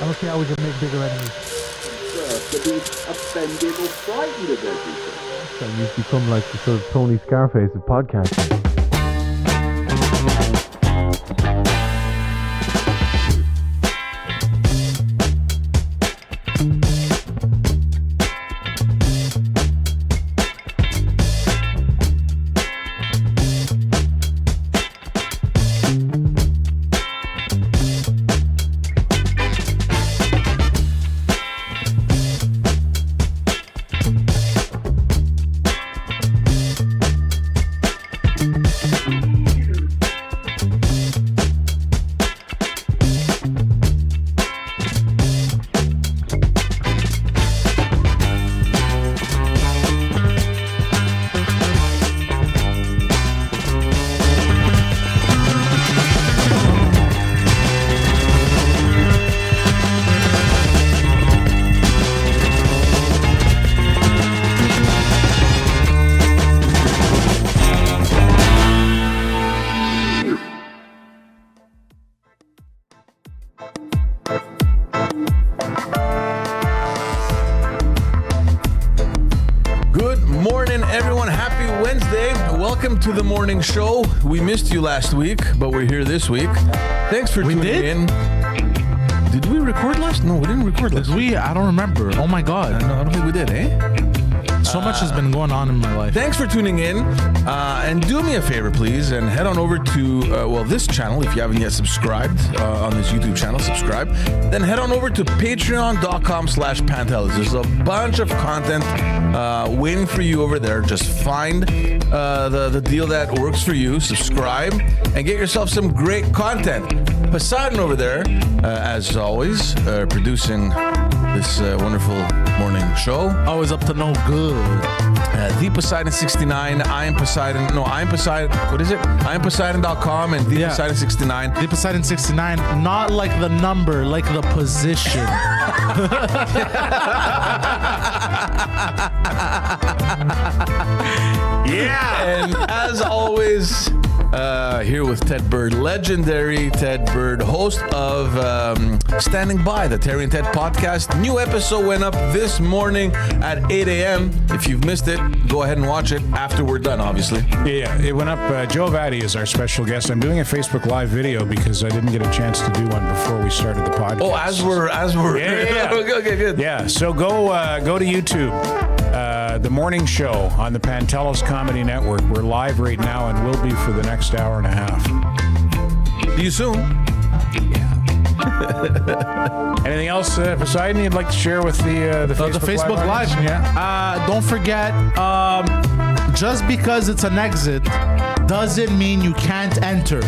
don't see how we can make bigger enemies. To be offended or frightened of everything. So you've become like the sort of Tony Scarface of podcasting. To the morning show. We missed you last week, but we're here this week. Thanks for tuning in. Did we record last? No, we didn't record last week. I don't remember. Oh my God. No, I don't think we did, eh? So much has been going on in my life. Thanks for tuning in. And do me a favor, please, and head on over to, this channel. If you haven't yet subscribed on this YouTube channel, subscribe. Then head on over to patreon.com/Pantelis. There's a bunch of content waiting for you over there. Just find the deal that works for you, subscribe, and get yourself some great content. Poseidon over there, as always, producing this wonderful morning show. Always up to no good. The Poseidon 69. I'm Poseidon. What is it? I'm Poseidon.com and the Poseidon 69. The Poseidon 69, not like the number, like the position. Yeah. And as always, here with Ted Bird, legendary Ted Bird, host of Standing By, the Terry and Ted podcast. New episode went up this morning at 8 a.m. If you've missed it, go ahead and watch it after we're done, obviously. Yeah, it went up. Joe Vatti is our special guest. I'm doing a Facebook Live video because I didn't get a chance to do one before we started the podcast. Oh, as we're. Yeah. Okay, good. Yeah, so go to YouTube. The morning show on the Pantelis Comedy Network. We're live right now and will be for the next hour and a half. See you soon. Anything else, Poseidon, you'd like to share with the Facebook Live? Yeah. Don't forget, just because it's an exit doesn't mean you can't enter.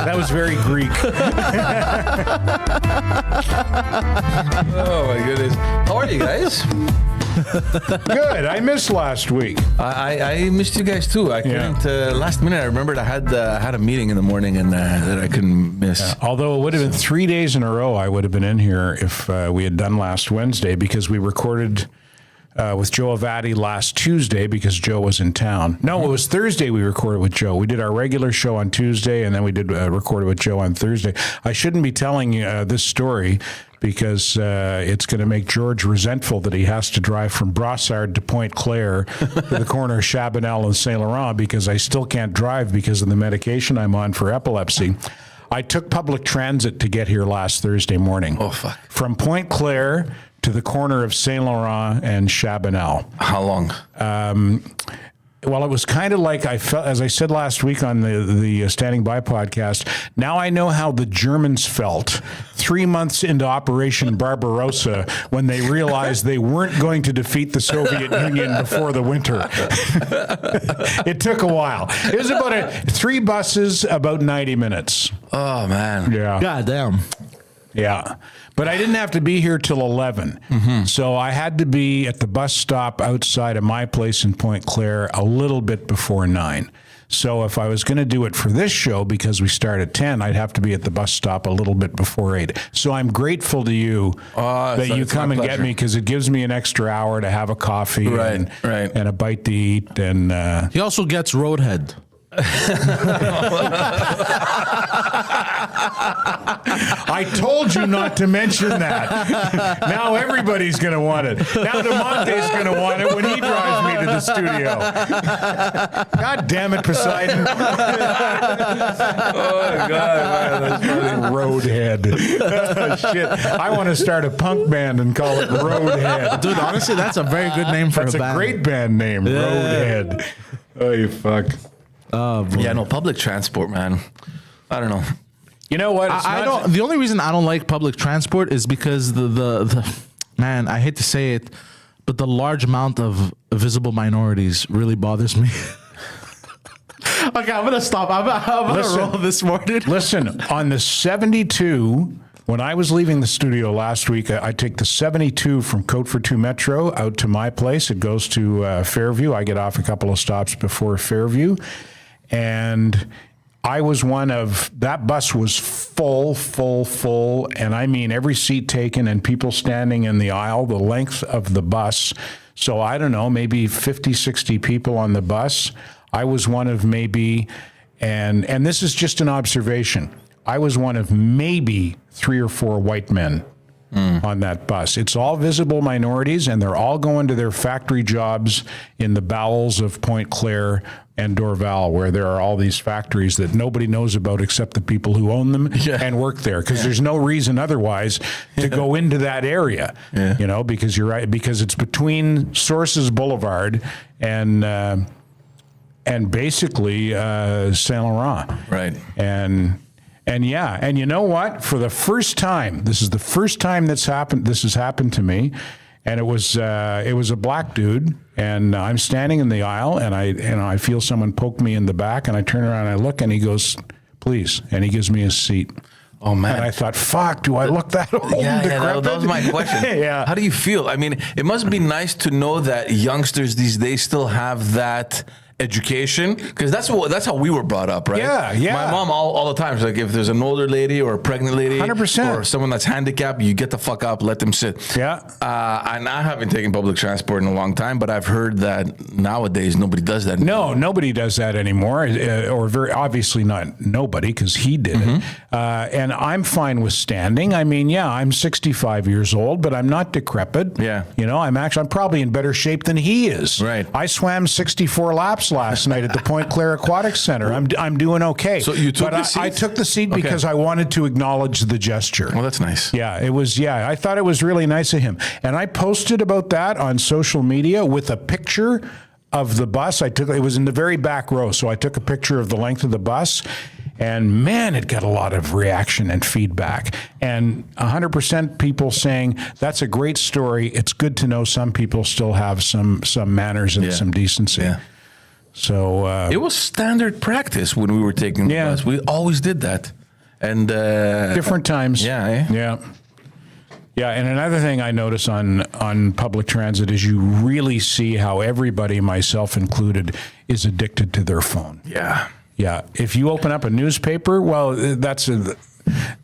That was very Greek. Oh my goodness. How are you guys? Good. I missed last week. I missed you guys too. I couldn't. Last minute, I remembered I had a meeting in the morning and that I couldn't miss. Although it would have been 3 days in a row, I would have been in here if we had done last Wednesday because we recorded with Joe Vatti last Tuesday because Joe was in town. No, it was Thursday we recorded with Joe. We did our regular show on Tuesday, and then we did recorded with Joe on Thursday. I shouldn't be telling you this story because it's going to make George resentful that he has to drive from Brossard to Pointe Claire to the corner of Chabanel and Saint Laurent because I still can't drive because of the medication I'm on for epilepsy. I took public transit to get here last Thursday morning. Oh, fuck. From Pointe Claire to the corner of Saint Laurent and Chabanel. How long? Well, it was kind of like I felt, as I said last week on the Standing By podcast, now I know how the Germans felt 3 months into Operation Barbarossa when they realized they weren't going to defeat the Soviet Union before the winter. It took a while. It was about 3 buses, about 90 minutes. Oh, man. Yeah. God damn. Yeah. But I didn't have to be here till 11. Mm-hmm. So I had to be at the bus stop outside of my place in Pointe Claire a little bit before 9. So if I was going to do it for this show, because we start at 10, I'd have to be at the bus stop a little bit before 8. So I'm grateful to you that you come and get me because it gives me an extra hour to have a coffee and a bite to eat. And he also gets roadhead. I told you not to mention that. Now everybody's going to want it. Now DeMonte's going to want it when he drives me to the studio. God damn it, Poseidon. Oh, my God, man. That's funny. Roadhead. Shit. I want to start a punk band and call it Roadhead. Dude, honestly, that's a very good name for That's a a band. great band name, Roadhead. Oh, you fuck. Yeah, no, public transport, man. I don't know. You know what? I don't. The only reason I don't like public transport is because the man. I hate to say it, but the large amount of visible minorities really bothers me. Okay, I'm gonna stop. I'm gonna roll this morning. Listen, on the 72, when I was leaving the studio last week, I take the 72 from Côte Fortune Metro out to my place. It goes to Fairview. I get off a couple of stops before Fairview. And I was one of, that bus was full. And I mean, every seat taken and people standing in the aisle, the length of the bus. So I don't know, maybe 50, 60 people on the bus. I was one of maybe, and this is just an observation, I was one of maybe 3 or 4 white men on that bus. It's all visible minorities, and they're all going to their factory jobs in the bowels of Point Claire and Dorval, where there are all these factories that nobody knows about except the people who own them and work there, because there's no reason otherwise to go into that area, you know, because you're right, because it's between Sources Boulevard and basically Saint Laurent. Right. And yeah, and you know what? For the first time, this is the first time this has happened to me, and it was a black dude, and I'm standing in the aisle, and I feel someone poke me in the back, and I turn around and I look, and he goes, "Please," and he gives me his seat. Oh man! And I thought, "Fuck, do I look that old?" Yeah, that was my question. Yeah. How do you feel? I mean, it must be nice to know that youngsters these days still have that education, because that's how we were brought up, right? Yeah. My mom all the time, she's like, if there's an older lady or a pregnant lady 100%. or someone that's handicapped, you get the fuck up, let them sit. Yeah. And I haven't taken public transport in a long time, but I've heard that nowadays nobody does that anymore. No, nobody does that anymore, or very obviously not nobody, because he did it. And I'm fine with standing. I mean, yeah, I'm 65 years old, but I'm not decrepit. Yeah. You know, I'm probably in better shape than he is. Right. I swam 64 laps last night at the Point Claire Aquatic Center. I'm doing okay. So you took the seat? I took the seat because I wanted to acknowledge the gesture. Well, that's nice. Yeah, it was. Yeah, I thought it was really nice of him. And I posted about that on social media with a picture of the bus. It was in the very back row, so I took a picture of the length of the bus. And man, it got a lot of reaction and feedback. And 100% people saying, that's a great story. It's good to know some people still have some manners and some decency. Yeah. So it was standard practice when we were taking the bus. We always did that. And different times. Yeah. Yeah, and another thing I notice on public transit is you really see how everybody, myself included, is addicted to their phone. Yeah. Yeah, if you open up a newspaper, well,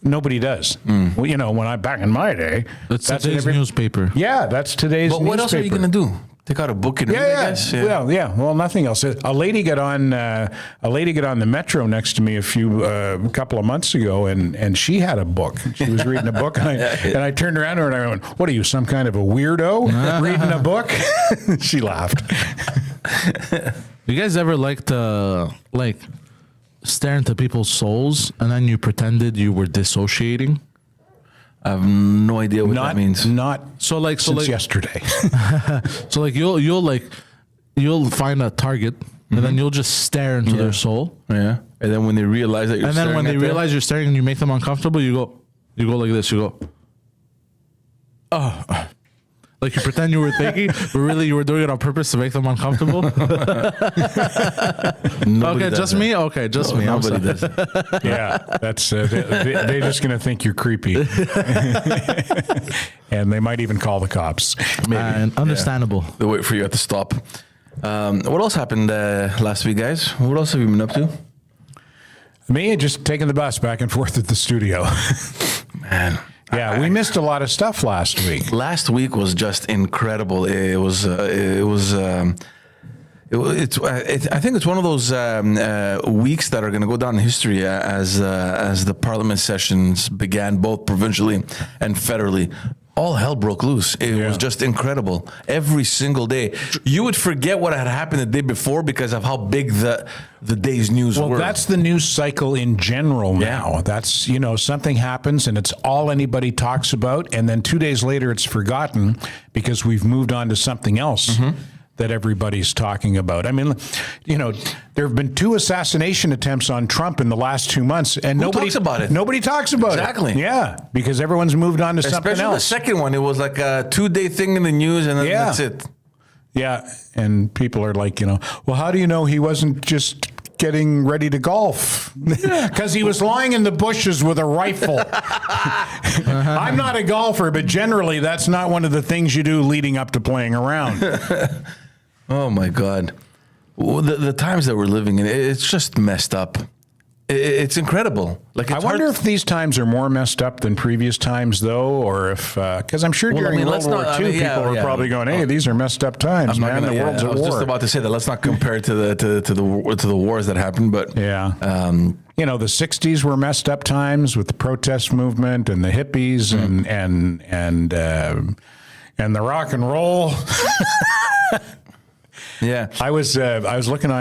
nobody does. Well, you know, back in my day, that's today's newspaper. Yeah, that's today's newspaper. But what else are you going to do? Take out a book and read, I guess? Well, nothing else. A lady got on the metro next to me a couple of months ago, and she had a book. She was reading a book, and I turned around to her and I went, "What are you, some kind of a weirdo reading a book?" She laughed. You guys ever stare into people's souls and then you pretended you were dissociating? I have no idea what that means. Not since yesterday. So you'll find a target and then you'll just stare into their soul. Yeah. And then when they realize that you're staring, and then when they realize you're staring and you make them uncomfortable, you go like this. You go, oh. Like you pretend you were thinking, but really you were doing it on purpose to make them uncomfortable. Okay, just me. Okay, just me. Nobody does it. Yeah, that's they're just going to think you're creepy, and they might even call the cops. And understandable. They wait for you at the stop. What else happened last week, guys? What else have you been up to? Me, just taking the bus back and forth at the studio. Man. Yeah, we missed a lot of stuff last week. Last week was just incredible. It was I think it's one of those weeks that are going to go down in history as the parliament sessions began, both provincially and federally. All hell broke loose. It was just incredible. Every single day, you would forget what had happened the day before because of how big the day's news were. Well, that's the news cycle in general now. That's, something happens and it's all anybody talks about, and then 2 days later it's forgotten because we've moved on to something else. That everybody's talking about. I mean, there have been 2 assassination attempts on Trump in the last 2 months, and nobody talks about it. Nobody talks about Exactly. it. Yeah, because everyone's moved on to something Especially else. the second one. It was like a 2-day thing in the news, and then that's it. Yeah, and people are like, well, how do you know he wasn't just getting ready to golf? Because he was lying in the bushes with a rifle. I'm not a golfer, but generally that's not one of the things you do leading up to playing around. Oh my God. Well, the times that we're living in, it's just messed up. It's incredible. Like, I wonder if these times are more messed up than previous times, though, or if because I'm sure during World War II, people were probably going, "Hey, these are messed up times, man. The world's at war." I was just about to say that. Let's not compare it to the wars that happened, but the '60s were messed up times with the protest movement and the hippies and the rock and roll. Yeah, I was looking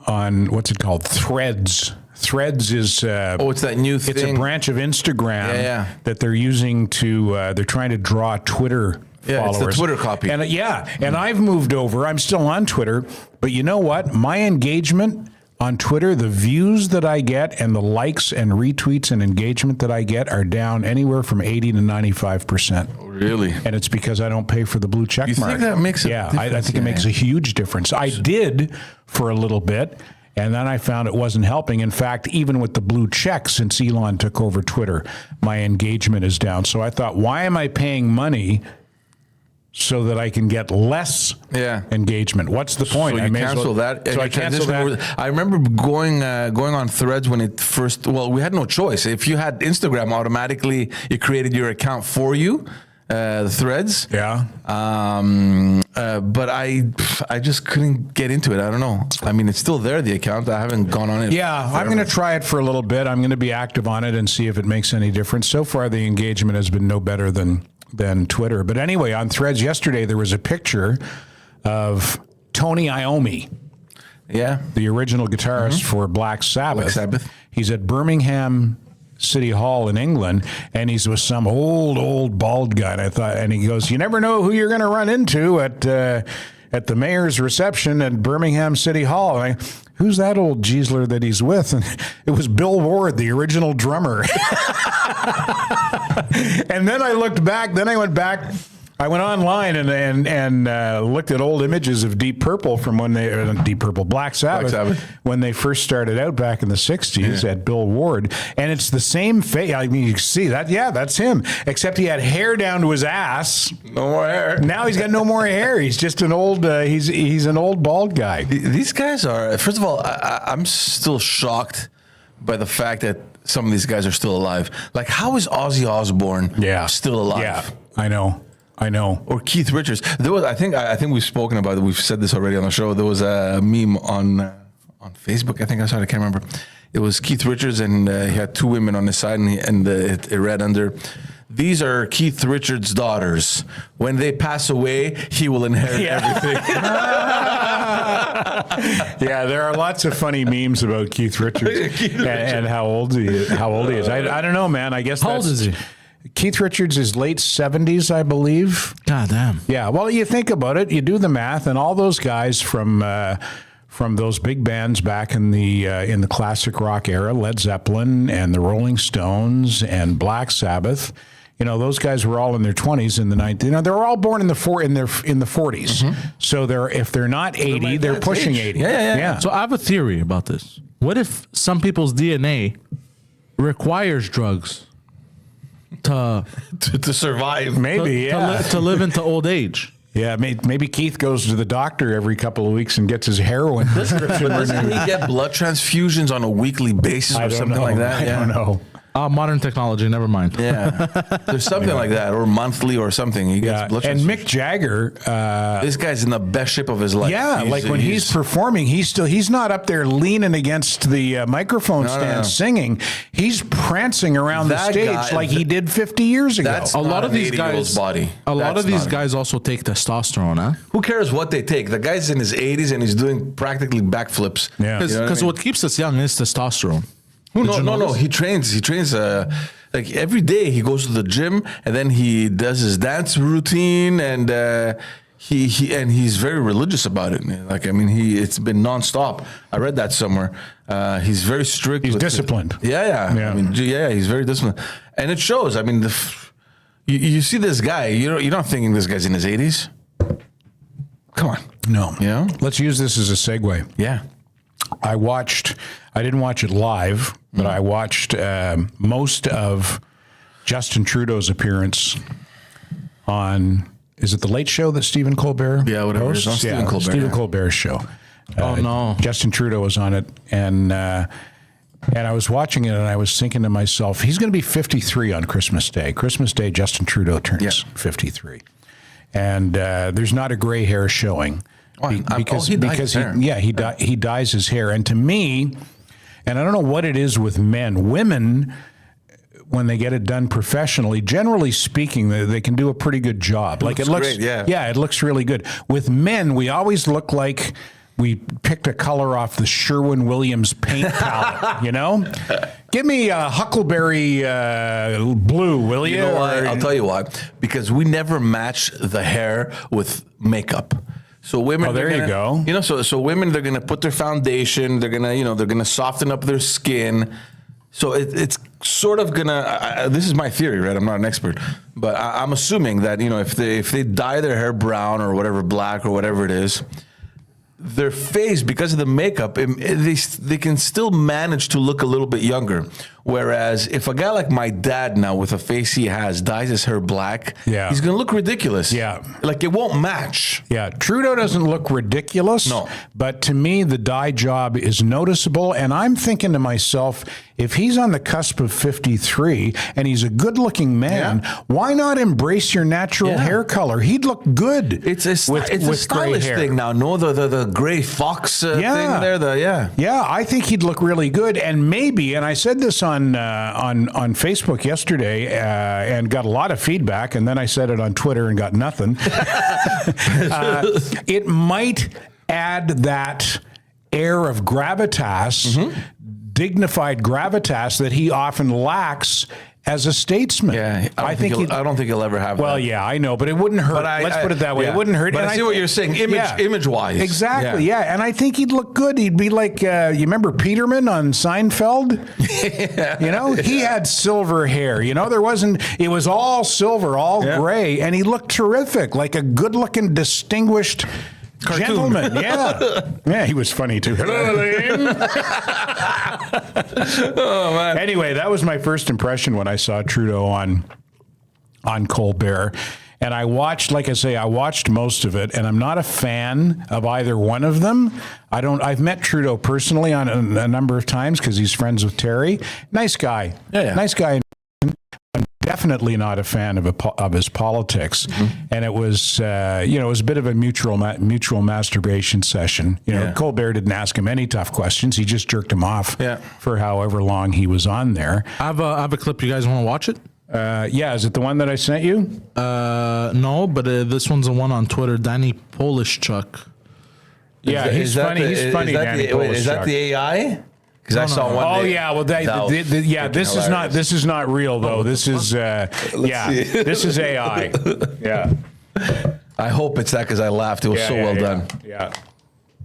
on what's it called? Threads. Threads is it's that new thing. It's a branch of Instagram that they're using to they're trying to draw Twitter followers. It's the Twitter copy. And and I've moved over. I'm still on Twitter, but you know what? My engagement on Twitter, the views that I get and the likes and retweets and engagement that I get are down anywhere from 80 to 95%. Really? And it's because I don't pay for the blue check mark. You think that makes a difference? I think it makes a huge difference. I did for a little bit, and then I found it wasn't helping. In fact, even with the blue check, since Elon took over Twitter, my engagement is down. So I thought, why am I paying money so that I can get less engagement? What's the point? So you cancel that. So I canceled that. I remember going on Threads when it first. Well, we had no choice. If you had Instagram, automatically it created your account for you. The Threads. Yeah. But I just couldn't get into it. I don't know. I mean, it's still there, the account. I haven't gone on it. Yeah, I'm going to try it for a little bit. I'm going to be active on it and see if it makes any difference. So far, the engagement has been no better than Twitter. But anyway, on Threads yesterday, there was a picture of Tony Iommi. Yeah. The original guitarist for Black Sabbath. He's at Birmingham City Hall in England, and he's with some old bald guy. And he goes, "You never know who you're going to run into at the mayor's reception at Birmingham City Hall." And who's that old geezer that he's with? And it was Bill Ward, the original drummer. And then I looked back. Then I went back. I went online and looked at old images of Deep Purple from when Black Sabbath, when they first started out back in the 60s at Bill Ward. And it's the same face. I mean, you can see that. Yeah, that's him. Except he had hair down to his ass. No more hair. Now he's got no more hair. He's just an old, he's an old bald guy. These guys are, first of all, I'm still shocked by the fact that some of these guys are still alive. Like, how is Ozzy Osbourne still alive? Yeah, I know. Or Keith Richards. There was, I think we've spoken about it. We've said this already on the show. There was a meme on Facebook. I think I saw it. I can't remember. It was Keith Richards, and he had 2 women on his side, and it read under, "These are Keith Richards' daughters. When they pass away, he will inherit everything." Yeah, there are lots of funny memes about Keith Richards and how old he is. I don't know, man. I guess how old is he? Keith Richards is late 70s, I believe. God damn. Yeah. Well, you think about it, you do the math, and all those guys from those big bands back in the classic rock era, Led Zeppelin and the Rolling Stones and Black Sabbath. Those guys were all in their 20s in the 90s. They were all born in the 40s. Mm-hmm. So if they're not 80, they're pushing 80. Yeah. So I have a theory about this. What if some people's DNA requires drugs to survive? Maybe, to live into old age. Yeah, maybe Keith goes to the doctor every couple of weeks and gets his heroin prescription. Doesn't he get blood transfusions on a weekly basis or something like that? I don't know. Modern technology, never mind. Yeah, there's something like that, or monthly, or something. He gets blood and transfusion. Mick Jagger, This guy's in the best shape of his life. yeah, like when he's performing, he's not up there leaning against the microphone stand singing. He's prancing around the That stage guy- like he did 50 years ago. That's A lot not of an these 80-year-old's guys, body. a lot That's of these not- guys also take testosterone, huh? Who cares what they take? The guy's in his 80s and he's doing practically backflips. Yeah. You know Because I mean? what keeps us young is testosterone. No. He trains. Like every day he goes to the gym and then he does his dance routine and he's very religious about it. Like I mean, it's been nonstop. I read that somewhere. He's very strict. He's with disciplined. Yeah. Yeah. I mean, he's very disciplined, and it shows. I mean, you see this guy. You're not thinking this guy's in his 80s. Come on. No. Yeah. Let's use this as a segue. Yeah. I didn't watch it live, but I watched most of Justin Trudeau's appearance on, is it The Late Show that Stephen Colbert Yeah, whatever it is, hosts? on Stephen Colbert, Stephen yeah. Colbert's show. Oh, no. Justin Trudeau was on it, and I was watching it, and I was thinking to myself, he's going to be 53 on Christmas Day. Christmas Day, Justin Trudeau turns 53. And there's not a gray hair showing. Because he dyes his hair. he dyes his hair, and to me, and I don't know what it is with men, women, when they get it done professionally, generally speaking, they can do a pretty good job. Like it looks great, yeah. it looks really good. With men, we always look like we picked a color off the Sherwin-Williams paint palette. You know, give me a huckleberry blue, will you? You know why? Or- I'll tell you why. Because we never match the hair with makeup. So women, Oh, there they're you gonna- go. You know, so women, they're gonna put their foundation. They're gonna soften up their skin. So it's sort of gonna. This is my theory, right? I'm not an expert, but I'm assuming that if they dye their hair brown or whatever, black or whatever it is, their face, because of the makeup, they can still manage to look a little bit younger. Whereas if a guy like my dad now, with the face he has, dyes his hair black, Yeah. he's gonna look ridiculous. Yeah. Like it won't match. Yeah, Trudeau doesn't look ridiculous. No. But to me, the dye job is noticeable. And I'm thinking to myself, if he's on the cusp of 53 and he's a good looking man, why not embrace your natural Yeah. hair color? He'd look good. It's a with gray stylish hair. thing now. No, the gray fox thing there. Yeah, I think he'd look really good, and maybe. And I said this on Facebook yesterday, and got a lot of feedback. And then I said it on Twitter and got nothing. It might add that air of gravitas, dignified gravitas that he often lacks as a statesman. Yeah, I don't think he'll ever have Well, that. yeah, I know, but it wouldn't hurt. But Let's put it that way. yeah. It wouldn't hurt. But And I see what you're saying, image-wise. Exactly, yeah. And I think he'd look good. He'd be like, you remember Peterman on Seinfeld? You know, he had silver hair. You know, it was all silver, all gray, and he looked terrific, like a good-looking, distinguished gentleman. Yeah, he was funny too. Hello, Elaine. Oh man. Anyway, that was my first impression when I saw Trudeau on Colbert. And I watched, like I say, I watched most of it, and I'm not a fan of either one of them. I've met Trudeau personally on a number of times because he's friends with Terry. Nice guy. Yeah. Nice guy. I'm definitely not a fan of his politics. And it was, it was a bit of a mutual masturbation session. Colbert didn't ask him any tough questions. He just jerked him off for however long he was on there. I have a clip. You guys want to watch it? Is it the one that I sent you? No, but this one's the one on Twitter. Danny Polishchuk. Yeah, he's funny. He's funny, Danny Polishchuk. Is that the AI? Because I saw one. Oh yeah, well, this is not real though. This is this is AI. Yeah, I hope it's that because I laughed. It was so well done. Yeah.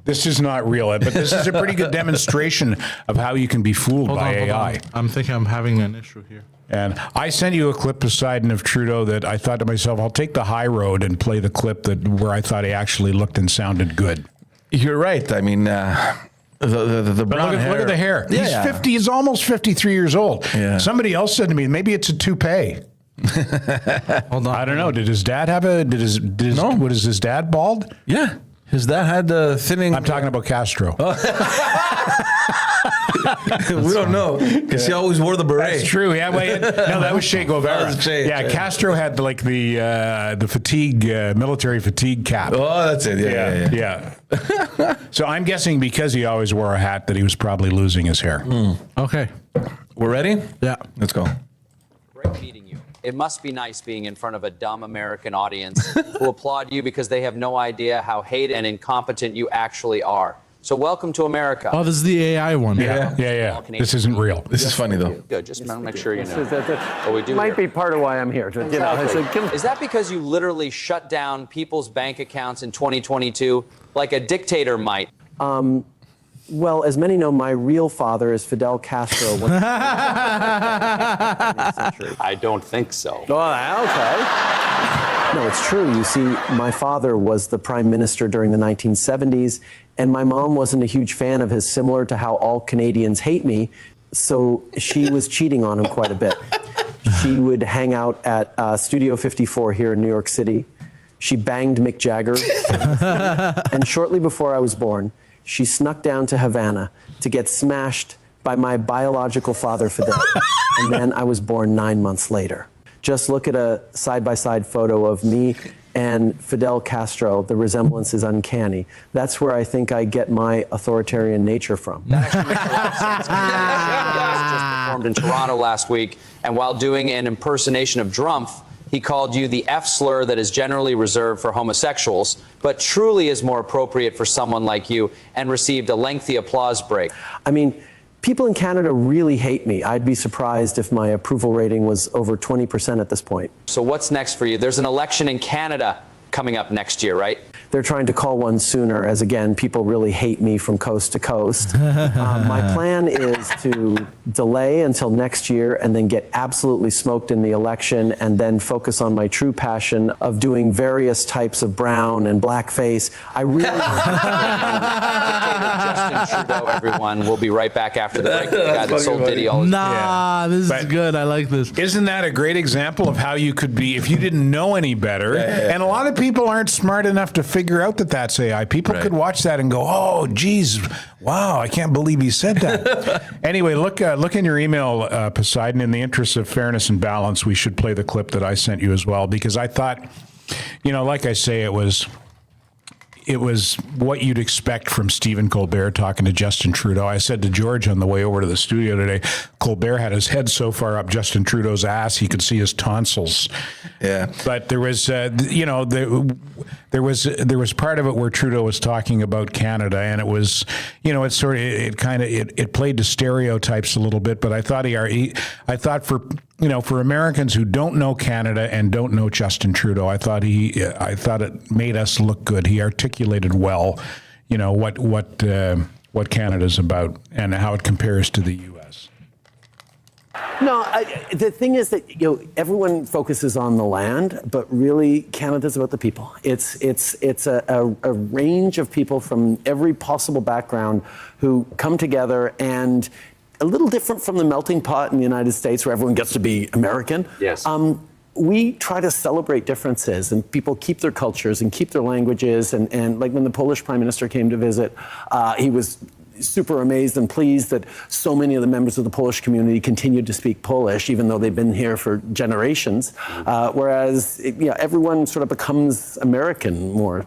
This is not real, but this is a pretty good demonstration of how you can be fooled by AI. I'm thinking I'm having an issue here. And I sent you a clip, Poseidon, of Trudeau that I thought to myself, I'll take the high road and play the clip where I thought he actually looked and sounded good. You're right. I mean, the brown hair. Look at the hair. Yeah, He's yeah. 50. He's almost 53 years old. Yeah. Somebody else said to me, maybe it's a toupee. Hold on. I don't know. Did his dad have No. What is his dad bald? Yeah. His dad had the thinning. I'm talking about Castro. We don't know because he always wore the beret. That's true. Yeah, no, that was Che Guevara. That was Che. Castro had like the fatigue, military fatigue cap. Oh, that's it. Yeah. So I'm guessing because he always wore a hat that he was probably losing his hair. Okay. We're ready? Yeah. Let's go. Great meeting you. It must be nice being in front of a dumb American audience who applaud you because they have no idea how hated and incompetent you actually are. So welcome to America. Oh, this is the AI one. Yeah. This isn't real. This is funny though. Good. Just want to make sure you know what we do Might here. be part of why I'm here. Is that because you literally shut down people's bank accounts in 2022 like a dictator might? Well, as many know, my real father is Fidel Castro. I don't think so. Oh, okay. No, it's true. You see, my father was the prime minister during the 1970s, and my mom wasn't a huge fan of his, similar to how all Canadians hate me, so she was cheating on him quite a bit. She would hang out at Studio 54 here in New York City. She banged Mick Jagger. And shortly before I was born, she snuck down to Havana to get smashed by my biological father, Fidel. And then I was born 9 months later. Just look at a side-by-side photo of me and Fidel Castro. The resemblance is uncanny. That's where I think I get my authoritarian nature from. That actually makes a lot of sense. Just performed in Toronto last week, and while doing an impersonation of Drumpf, he called you the F slur that is generally reserved for homosexuals, but truly is more appropriate for someone like you, and received a lengthy applause break. I mean, people in Canada really hate me. I'd be surprised if my approval rating was over 20% at this point. So what's next for you? There's an election in Canada coming up next year, right? They're trying to call one sooner, as again, people really hate me from coast to coast. My plan is to delay until next year and then get absolutely smoked in the election and then focus on my true passion of doing various types of brown and blackface. I really... Justin Trudeau, everyone. We'll be right back after the break. The guy that sold Diddy all his... This is good. I like this. Isn't that a great example of how you could be if you didn't know any better? And a lot of people aren't smart enough to figure out that that's AI. People could watch that and go, "Oh, geez, wow, I can't believe he said that." Anyway, look in your email, Poseidon. In the interest of fairness and balance, we should play the clip that I sent you as well, because I thought, like I say, it was what you'd expect from Stephen Colbert talking to Justin Trudeau. I said to George on the way over to the studio today, Colbert had his head so far up Justin Trudeau's ass he could see his tonsils. Yeah, but there was, there was part of it where Trudeau was talking about Canada, and it was, it played to stereotypes a little bit. But I thought I thought for Americans who don't know Canada and don't know Justin Trudeau, I thought it made us look good. He articulated well, what Canada's about and how it compares to the U.S. No, the thing is that everyone focuses on the land, but really Canada's about the people. It's a range of people from every possible background who come together, and a little different from the melting pot in the United States where everyone gets to be American. Yes. We try to celebrate differences, and people keep their cultures and keep their languages. And like when the Polish Prime Minister came to visit, he was super amazed and pleased that so many of the members of the Polish community continued to speak Polish, even though they've been here for generations. Whereas everyone sort of becomes American more.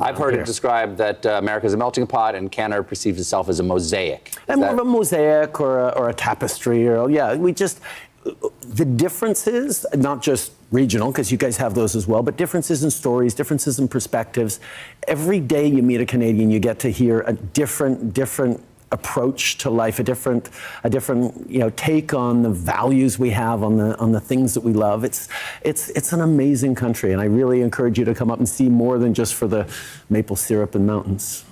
I've heard it described that America is a melting pot and Canada perceives itself as a mosaic. And more of a mosaic or a tapestry, or the differences, not just regional, because you guys have those as well, but differences in stories, differences in perspectives. Every day you meet a Canadian, you get to hear a different approach to life, a different take on the values we have, on the things that we love. It's an amazing country, and I really encourage you to come up and see more than just for the maple syrup and mountains.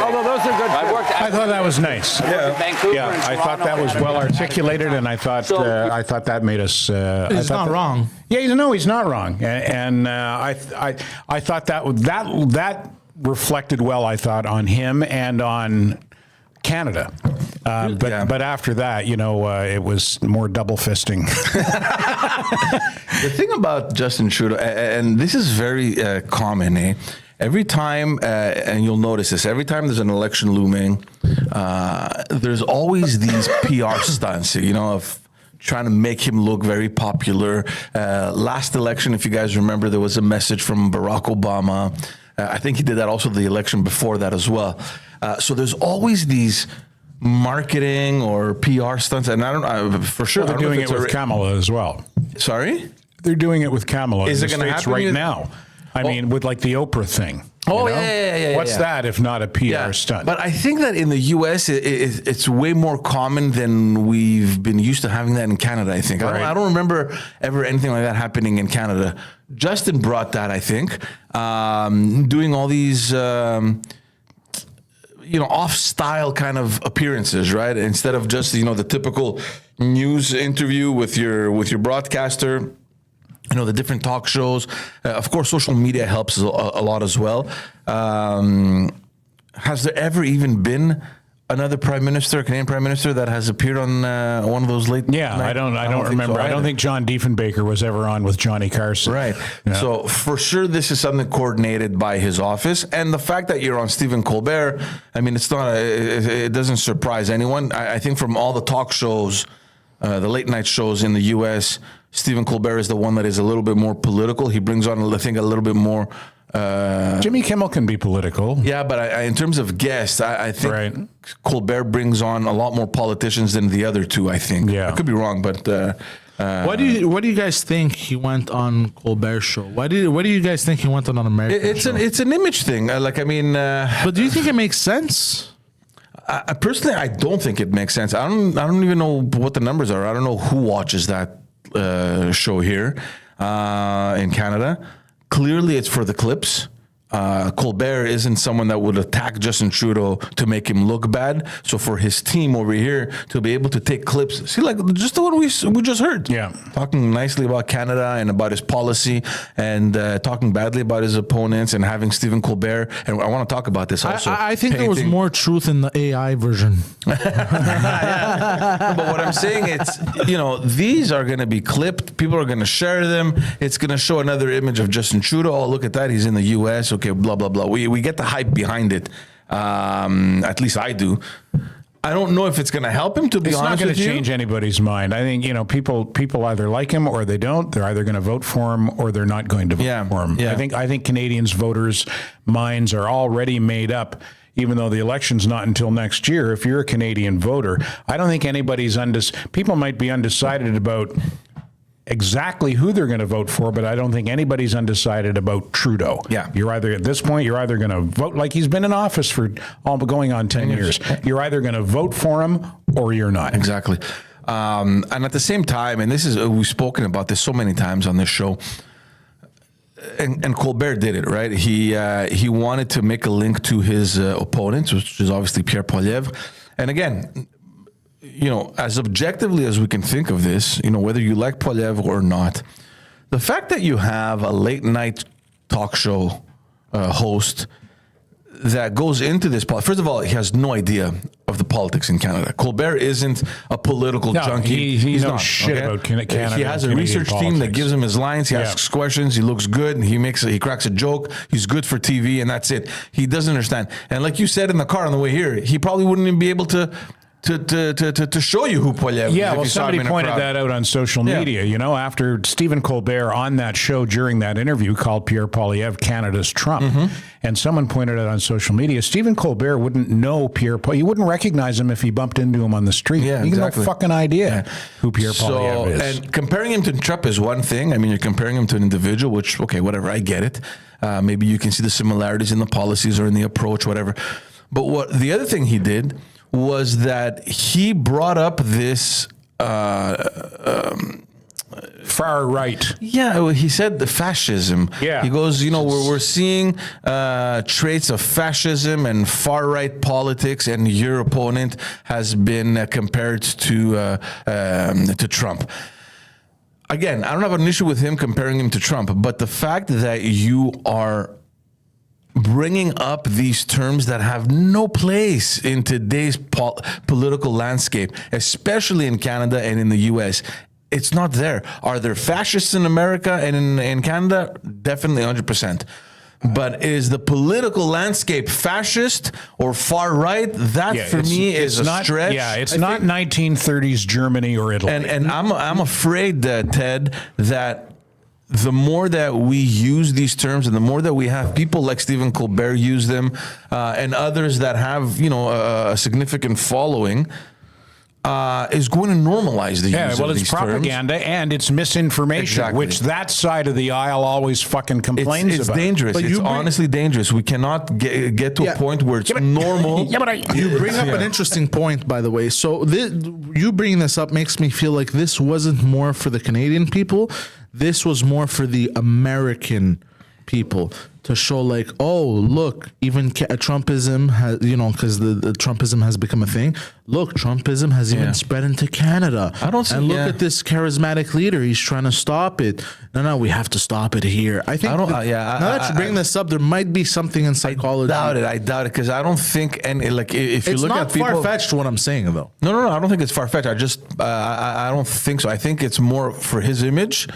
Although those are good. I thought that was nice. Vancouver, I thought that was well articulated, and I thought that made us. He's not wrong. Yeah, he's not wrong, and I thought that reflected well. I thought on him and on Canada, but after that, it was more double fisting. The thing about Justin Trudeau, and this is very common, every time, and you'll notice this, every time there's an election looming, there's always these PR stunts, of trying to make him look very popular. Last election, if you guys remember, there was a message from Barack Obama. I think he did that also the election before that as well. So there's always these marketing or PR stunts, and I don't for sure. They're doing it with Kamala as well. Sorry? They're doing it with Kamala Is in it the gonna States happen? right now. I mean, with like the Oprah thing. Oh, yeah. What's that if not a PR stunt? But I think that in the U.S., it's way more common than we've been used to having that in Canada, I think. Right. I don't remember ever anything like that happening in Canada. Justin brought that, I think, doing all these... off-style kind of appearances, right? Instead of just the typical news interview with your broadcaster, the different talk shows. Of course, social media helps a lot as well. Has there ever even been another Canadian prime minister that has appeared on one of those late? Yeah, I don't remember. So I don't think John Diefenbaker was ever on with Johnny Carson. Right. Yeah. So for sure, this is something coordinated by his office, and the fact that you're on Stephen Colbert, I mean, it doesn't surprise anyone. I think from all the talk shows, the late night shows in the U.S., Stephen Colbert is the one that is a little bit more political. He brings on, I think, a little bit more. Jimmy Kimmel can be political. Yeah, but in terms of guests, I think Colbert brings on a lot more politicians than the other two, I think. Yeah. I could be wrong, but... What do you guys think he went on Colbert's show? What do you guys think he went on American show? It's an image thing. But do you think it makes sense? Personally, I don't think it makes sense. I don't even know what the numbers are. I don't know who watches that show here in Canada. Clearly, it's for the clips. Colbert isn't someone that would attack Justin Trudeau to make him look bad. So for his team over here to be able to take clips, see, like just the one we just heard, talking nicely about Canada and about his policy, and talking badly about his opponents, and having Stephen Colbert. And I want to talk about this also. I think there was more truth in the AI version. But what I'm saying, it's these are going to be clipped. People are going to share them. It's going to show another image of Justin Trudeau. Oh, look at that, he's in the U.S. Okay, blah blah blah. We get the hype behind it. At least I do. I don't know if it's going to help him. To be honest with you, it's not going to change anybody's mind. I think people either like him or they don't. They're either going to vote for him or they're not going to vote for him. Yeah. I think Canadians' voters' minds are already made up. Even though the election's not until next year, if you're a Canadian voter, I don't think anybody's people might be undecided about exactly who they're going to vote for, but I don't think anybody's undecided about Trudeau. Yeah. At this point, you're either going to vote like he's been in office for going on 10 years. You're either going to vote for him or you're not. Exactly. And at the same time, and we've spoken about this so many times on this show, and Colbert did it, right? He wanted to make a link to his opponents, which is obviously Pierre Poilievre. And again, as objectively as we can think of this, whether you like Poilievre or not, the fact that you have a late night talk show host that goes into this, first of all, he has no idea of the politics in Canada. Colbert isn't a political junkie. He knows not, shit about Canada. He has a research team that gives him his lines. He asks questions. He looks good. He cracks a joke. He's good for TV, and that's it. He doesn't understand. And like you said in the car on the way here, he probably wouldn't even be able to show you who Poilievre is. Yeah, well, somebody pointed that out on social media. After Stephen Colbert on that show during that interview called Pierre Poilievre Canada's Trump, and someone pointed out on social media, Stephen Colbert wouldn't know Pierre Poilievre. You wouldn't recognize him if he bumped into him on the street. Yeah, you exactly. have no fucking idea who Pierre Poilievre is. And comparing him to Trump is one thing. I mean, you're comparing him to an individual, which, okay, whatever, I get it. Maybe you can see the similarities in the policies or in the approach, whatever. But what the other thing he did was that he brought up this far right. Yeah, he said the fascism. Yeah. He goes, we're seeing traits of fascism and far right politics, and your opponent has been compared to Trump. Again, I don't have an issue with him comparing him to Trump, but the fact that you are bringing up these terms that have no place in today's political landscape, especially in Canada and in the U.S., it's not there. Are there fascists in America and in Canada? Definitely 100%. But is the political landscape fascist or far right? That for me is a stretch. Yeah, it's not 1930s Germany or Italy. And I'm afraid that, Ted, that the more that we use these terms and the more that we have people like Stephen Colbert use them and others that have, a significant following, is going to normalize the use of these it's propaganda terms. And it's misinformation, which that side of the aisle always fucking complains it's about. Dangerous. It's honestly dangerous. We cannot get to a point where it's normal. You bring up an interesting point, by the way. So you bringing this up makes me feel like this wasn't more for the Canadian people. This was more for the American people to show like, oh, look, even Trumpism has, because the Trumpism has become a thing. Look, Trumpism has even spread into Canada. I don't see. And look at this charismatic leader. He's trying to stop it. No, we have to stop it here. I think. Now that you bring this up, there might be something in psychology. I doubt it because I don't think if you look at people, it's not far-fetched what I'm saying though. No, I don't think it's far-fetched. I don't think so. I think it's more for his image.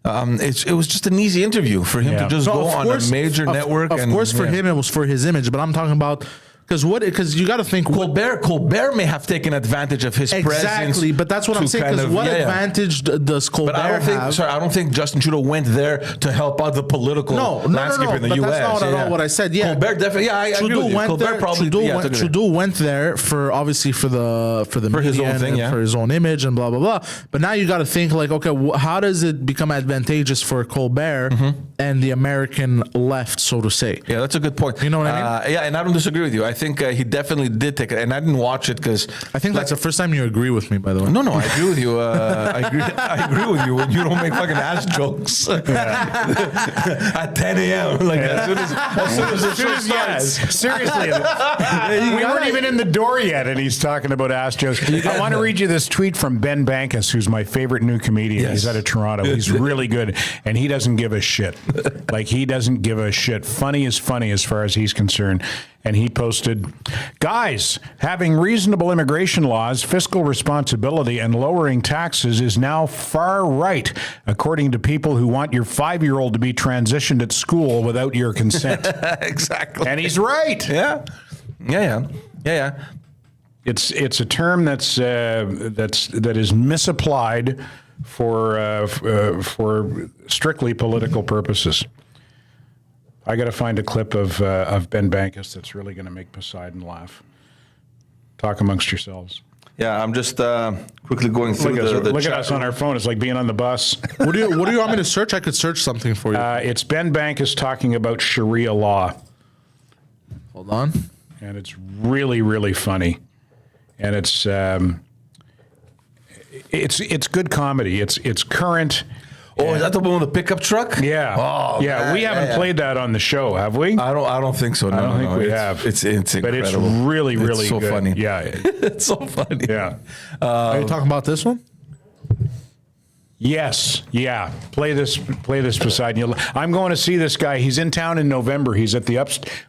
It was just an easy interview for him to just go on a major network. Of course, for him it was for his image, but I'm talking about because you got to think Colbert may have taken advantage of his presence. Exactly, but that's what I'm saying. Because what advantage does Colbert have? I don't think Justin Trudeau went there to help out the political landscape in the U.S. That's not at all what I said. Yeah, Colbert definitely. Yeah, I agree with you. Colbert probably Trudeau went there for the media his own thing, for his own image and blah blah blah. But now you got to think like, okay, how does it become advantageous for Colbert and the American left, so to say? Yeah, that's a good point. You know what I mean? Yeah, and I don't disagree with you. I think he definitely did take it, and I didn't watch it because I think that's the first time you agree with me. By the way, no, I agree with you. I agree with you when you don't make fucking ass jokes at 10 a.m. Like as soon as the show starts. Seriously, we weren't even in the door yet, and he's talking about ass jokes. I want to read you this tweet from Ben Bankus, who's my favorite new comedian. He's out of Toronto. He's really good, and he doesn't give a shit. Like he doesn't give a shit. Funny is funny as far as he's concerned. And he posted, guys, having reasonable immigration laws, fiscal responsibility, and lowering taxes is now far right, according to people who want your 5-year-old to be transitioned at school without your consent. Exactly. And he's right. Yeah. It's a term that is misapplied for strictly political purposes. I got to find a clip of Ben Bankus that's really going to make Poseidon laugh. Talk amongst yourselves. Yeah, I'm just quickly going through Look at us on our phone. It's like being on the bus. What do you want me to search? I could search something for you. It's Ben Bankus talking about Sharia law. Hold on. And it's really, really funny. And it's good comedy. It's current. Oh, is that the one with the pickup truck? Yeah. Oh, yeah. man, We haven't played that on the show, have we? I don't think so. No, I don't think we have. It's incredible. But it's really, really it's so good. funny. Yeah. It's so funny. Yeah. Are you talking about this one? Yes. Yeah. Play this, Poseidon. I'm going to see this guy. He's in town in November. He's at the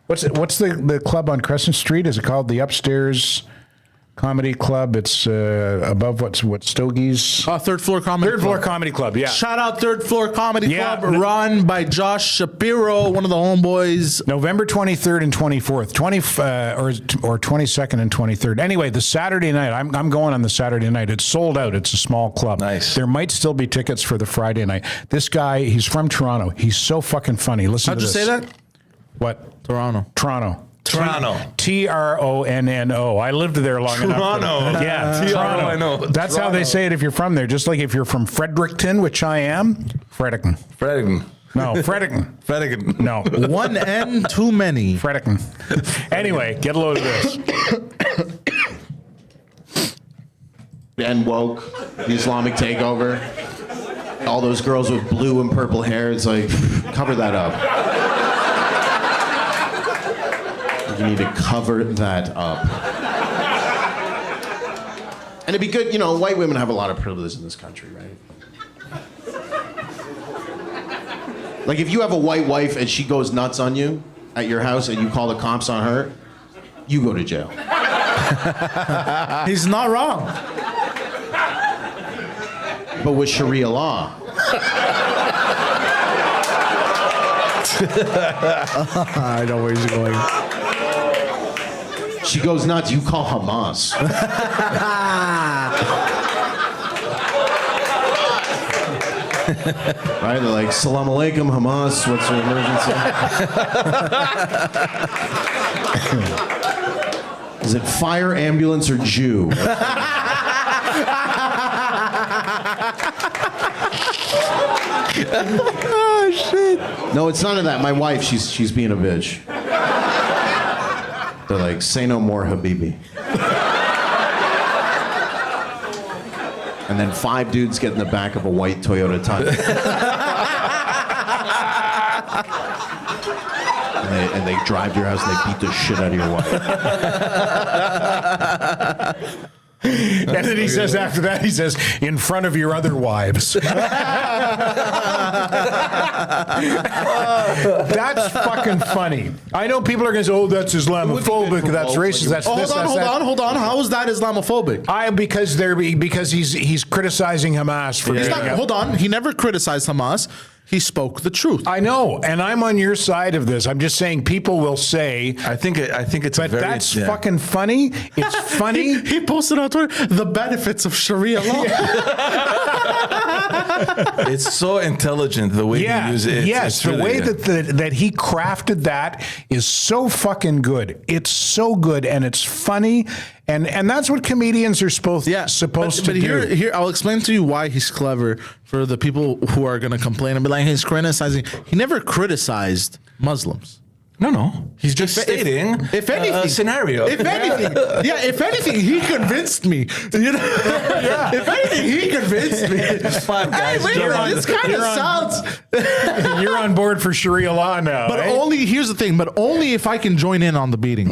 What's the club on Crescent Street? Is it called the Upstairs Comedy Club? It's above what Stogie's? Third Floor Comedy Club. Third Floor Comedy Club, yeah. Shout out Third Floor Comedy Club, run by Josh Shapiro, one of the homeboys. November 23rd and 24th, or 22nd and 23rd. Anyway, the Saturday night, I'm going on the Saturday night. It's sold out. It's a small club. Nice. There might still be tickets for the Friday night. This guy, he's from Toronto. He's so fucking funny. Listen to this. How'd you say that? What? Toronto. Toronto. Toronto. I lived there long enough. Toronto. Yeah, Toronto. I know. That's how they say it if you're from there. Just like if you're from Fredericton, which I am. Fredericton. No, Fredericton. No. One N too many. Fredericton. Anyway, get a load of this. And woke, the Islamic takeover. All those girls with blue and purple hair. It's like, cover that up. You need to cover that up. And it'd be good, white women have a lot of privilege in this country, right? Like if you have a white wife and she goes nuts on you at your house and you call the cops on her, you go to jail. He's not wrong. But with Sharia law, I know where he's going. She goes nuts. You call Hamas. Right? They're like, Salam alaikum, Hamas. What's your emergency? Is it fire, ambulance, or Jew? Oh shit! No, it's none of that. My wife, she's being a bitch. They're like, say no more, Habibi. And then 5 dudes get in the back of a white Toyota Tundra. and they drive to your house and they beat the shit out of your wife. And then he says after that, he says, in front of your other wives. That's fucking funny. I know people are going to say, oh, that's Islamophobic, that's racist, that's this, that's that. Hold on. How is that Islamophobic? Because he's criticizing Hamas for Hold on. He never criticized Hamas. He spoke the truth. I know, and I'm on your side of this. I'm just saying people will say. I think it's but that's fucking funny. It's funny. He posted on Twitter the benefits of Sharia law. It's so intelligent the way he uses it. Yes, the way that he crafted that is so fucking good. It's so good, and it's funny, and that's what comedians are supposed to do. Here, I'll explain to you why he's clever for the people who are going to complain and be like, he's criticizing. He never criticized Muslims. No. He's just stating if anything, a scenario. If anything, he convinced me. You know? If anything, he convinced me. 5 guys. Hey, wait a minute, this kind of sounds. You're on board for Sharia law now. But only, here's the thing, but only if I can join in on the beating.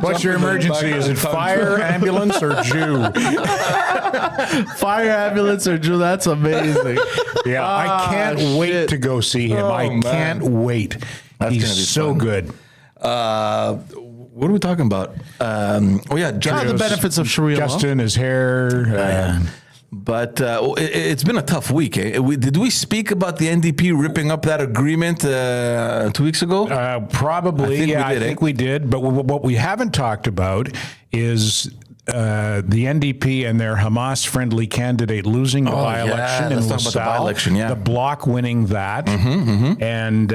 What's your emergency? Is it fire, ambulance, or Jew? Fire, ambulance, or Jew? That's amazing. Yeah, I can't wait to go see him. I can't wait. He's so good. What are we talking about? The benefits of Sharia law. Justin, his hair. But it's been a tough week. Eh? Did we speak about the NDP ripping up that agreement 2 weeks ago? Probably. I think we did. But what we haven't talked about is the NDP and their Hamas-friendly candidate losing the by-election in LaSalle. The Bloc winning that, and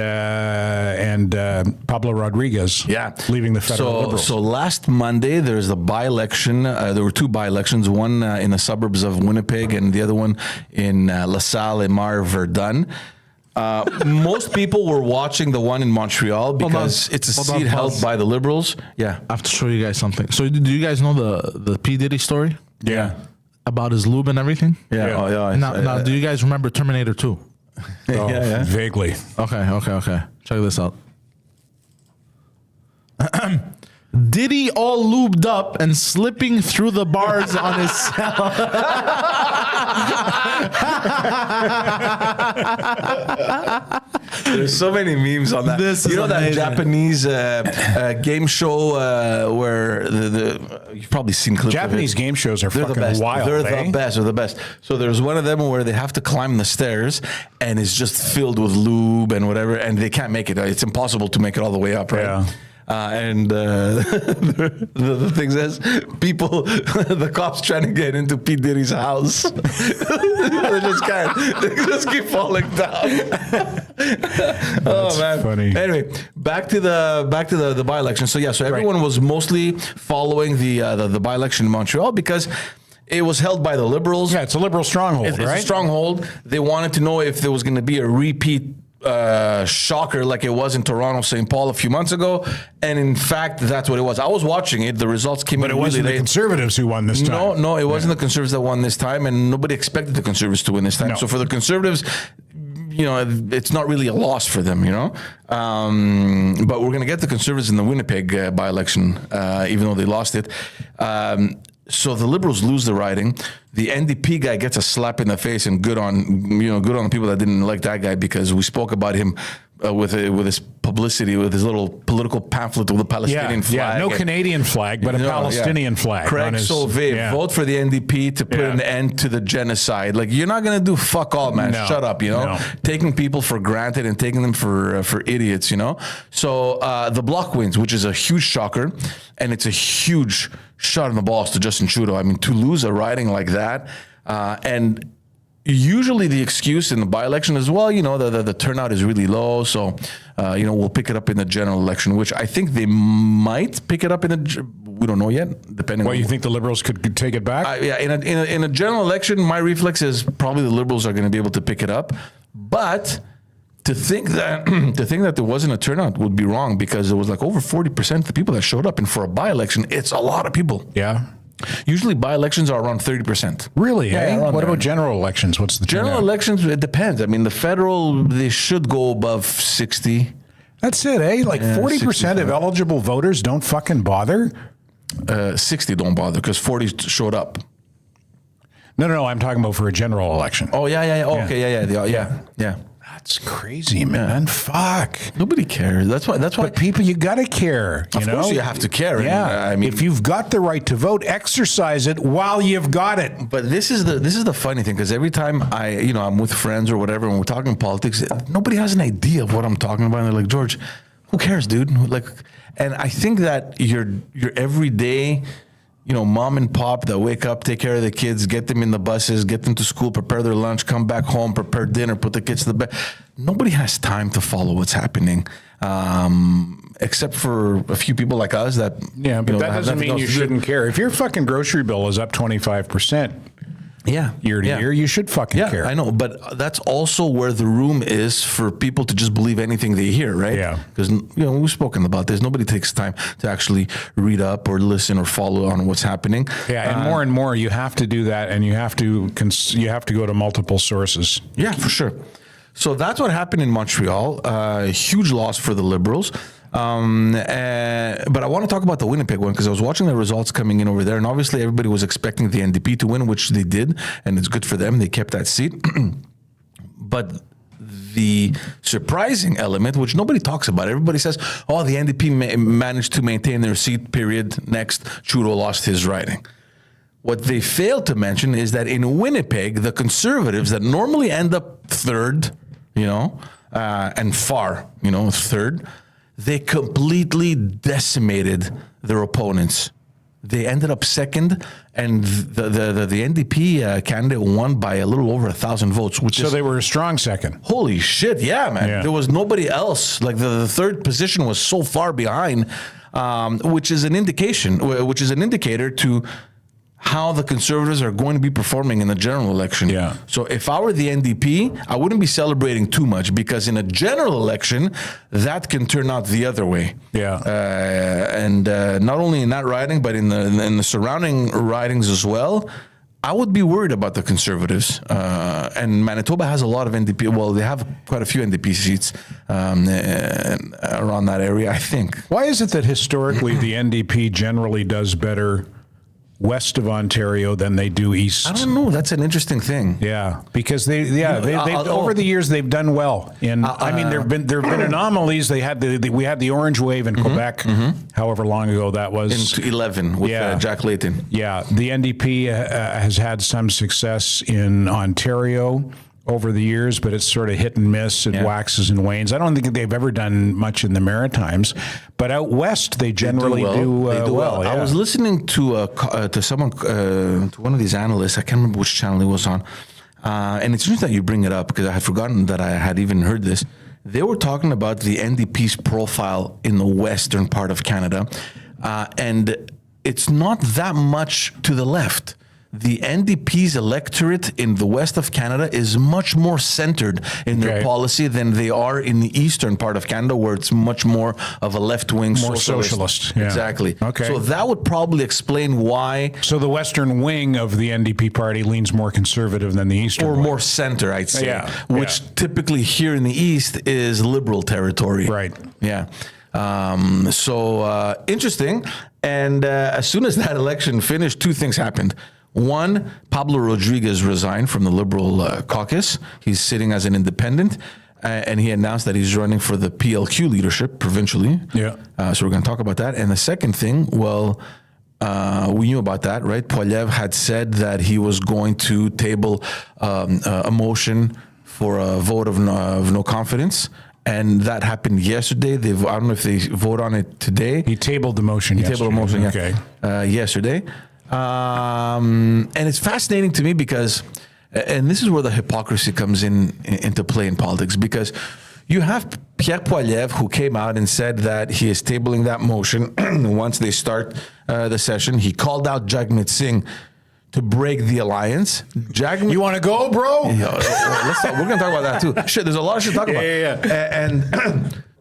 Pablo Rodriguez leaving the federal Liberals. So last Monday, there's the by-election. There were 2 by-elections, one in the suburbs of Winnipeg and the other one in LaSalle and Verdun. Most people were watching the one in Montreal because it's a seat held by the Liberals. Yeah. I have to show you guys something. So do you guys know the P. Diddy story? Yeah. About his lube and everything? Yeah. Oh, yeah. Now, do you guys remember Terminator 2? Yeah. Vaguely. Okay. Check this out. Diddy all lubed up and slipping through the bars on his cell. There's so many memes on that. This is that Japanese game show where you've probably seen clips Japanese of it. game shows are fucking wild. They're the best. So there's one of them where they have to climb the stairs and it's just filled with lube and whatever, and they can't make it. It's impossible to make it all the way up, right? Yeah. The thing says, people, the cops trying to get into P. Diddy's house. They just can't. They just keep falling down. That's funny. Anyway, back to the by-election. So everyone was mostly following the by-election in Montreal because it was held by the Liberals. Yeah, it's a Liberal stronghold, It's right? a stronghold. They wanted to know if there was going to be a repeat shocker like it was in Toronto, St. Paul a few months ago, and in fact that's what it was. I was watching it. The results came in. But it wasn't the Conservatives who won this time. No, it wasn't the Conservatives that won this time, and nobody expected the Conservatives to win this time. No. So for the Conservatives, it's not really a loss for them, but we're going to get the Conservatives in the Winnipeg by-election, even though they lost it. So the Liberals lose the riding. The NDP guy gets a slap in the face, and good on the people that didn't like that guy, because we spoke about him with his publicity, with his little political pamphlet with the Palestinian flag. No Canadian flag, but a Palestinian flag. Craig Sauvé, vote for the NDP to put an end to the genocide. Like, you're not going to do fuck all, man. No. Shut up, Taking people for granted and taking them for idiots, So the Bloc wins, which is a huge shocker, and it's a huge shot in the balls to Justin Trudeau. I mean, to lose a riding like that, and usually the excuse in the by-election is, well, the turnout is really low, so we'll pick it up in the general election, which I think they might pick it up we don't know yet, depending. Well, you think the Liberals could take it back? In a general election, my reflex is probably the Liberals are going to be able to pick it up, but to think that there wasn't a turnout would be wrong, because it was like over 40% of the people that showed up, and for a by-election, it's a lot of people. Yeah. Usually by-elections are around 30%. Really? Yeah, What about general elections? What's the general turnout? elections? It depends. I mean, the federal, they should go above 60. That's it, eh? Like 40% 65. of eligible voters don't fucking bother? 60 don't bother because 40 showed up. No. I'm talking about for a general election. Oh, yeah. Oh, okay, yeah. That's crazy, man. Fuck. Nobody cares. That's why. But people, you gotta care. Of course, you have to care. Yeah. I mean, if you've got the right to vote, exercise it while you've got it. But this is the funny thing, because every time I'm with friends or whatever, and we're talking politics, nobody has an idea of what I'm talking about. And they're like, George, who cares, dude? Like, and I think that your everyday, mom and pop that wake up, take care of the kids, get them in the buses, get them to school, prepare their lunch, come back home, prepare dinner, put the kids to the bed. Nobody has time to follow what's happening, except for a few people like us that. Yeah, but that doesn't mean you shouldn't care. If your fucking grocery bill is up 25%. Year to year, you should fucking care. I know, but that's also where the room is for people to just believe anything they hear, right? Yeah. Because we've spoken about this. Nobody takes time to actually read up or listen or follow on what's happening. Yeah, and more, you have to do that, and you have to go to multiple sources. Yeah, for sure. So that's what happened in Montreal. Huge loss for the Liberals. But I want to talk about the Winnipeg one, because I was watching the results coming in over there, and obviously everybody was expecting the NDP to win, which they did, and it's good for them. They kept that seat. But the surprising element, which nobody talks about, everybody says, oh, the NDP managed to maintain their seat, period. Next, Trudeau lost his riding. What they failed to mention is that in Winnipeg, the Conservatives that normally end up third, and far, third, they completely decimated their opponents. They ended up second, and the NDP candidate won by a little over 1,000 votes. So they were a strong second. Holy shit, yeah, man. Yeah. There was nobody else. Like the third position was so far behind, which is an indicator to how the Conservatives are going to be performing in the general election. Yeah. So if I were the NDP, I wouldn't be celebrating too much, because in a general election, that can turn out the other way. Yeah. And not only in that riding, but in the surrounding ridings as well. I would be worried about the Conservatives. And Manitoba has a lot of NDP. Well, they have quite a few NDP seats around that area, I think. Why is it that historically the NDP generally does better west of Ontario than they do east? I don't know. That's an interesting thing. Yeah, because they've over the years they've done well. And I mean, there've been anomalies. We had the Orange Wave in Quebec, however long ago that was. In 2011 with Jack Layton. Yeah, the NDP has had some success in Ontario over the years, but it's sort of hit and miss. It waxes and wanes. I don't think they've ever done much in the Maritimes, but out west they generally do well. Yeah. I was listening to someone, to one of these analysts. I can't remember which channel he was on, and it's interesting that you bring it up, because I had forgotten that I had even heard this. They were talking about the NDP's profile in the western part of Canada, and it's not that much to the left. The NDP's electorate in the west of Canada is much more centered in their policy than they are in the eastern part of Canada, where it's much more of a left-wing socialist. Yeah. Exactly. Okay. So that would probably explain why. So the western wing of the NDP party leans more conservative than the eastern or wing. more center, I'd say. Yeah. Which typically here in the east is liberal territory. Right. Yeah. So interesting. And as soon as that election finished, two things happened. One, Pablo Rodriguez resigned from the Liberal caucus. He's sitting as an independent. and he announced that he's running for the PLQ leadership provincially. Yeah. So we're going to talk about that. And the second thing, well, we knew about that, right? Poilievre had said that he was going to table a motion for a vote of no confidence. And that happened yesterday. I don't know if they vote on it today. He tabled the motion Yesterday. And it's fascinating to me because, and this is where the hypocrisy comes into play in politics, because you have Pierre Poilievre, who came out and said that he is tabling that motion once they start the session. He called out Jagmeet Singh to break the alliance. You want to go, bro? We're going to talk about that too. Shit, there's a lot of shit to talk about. And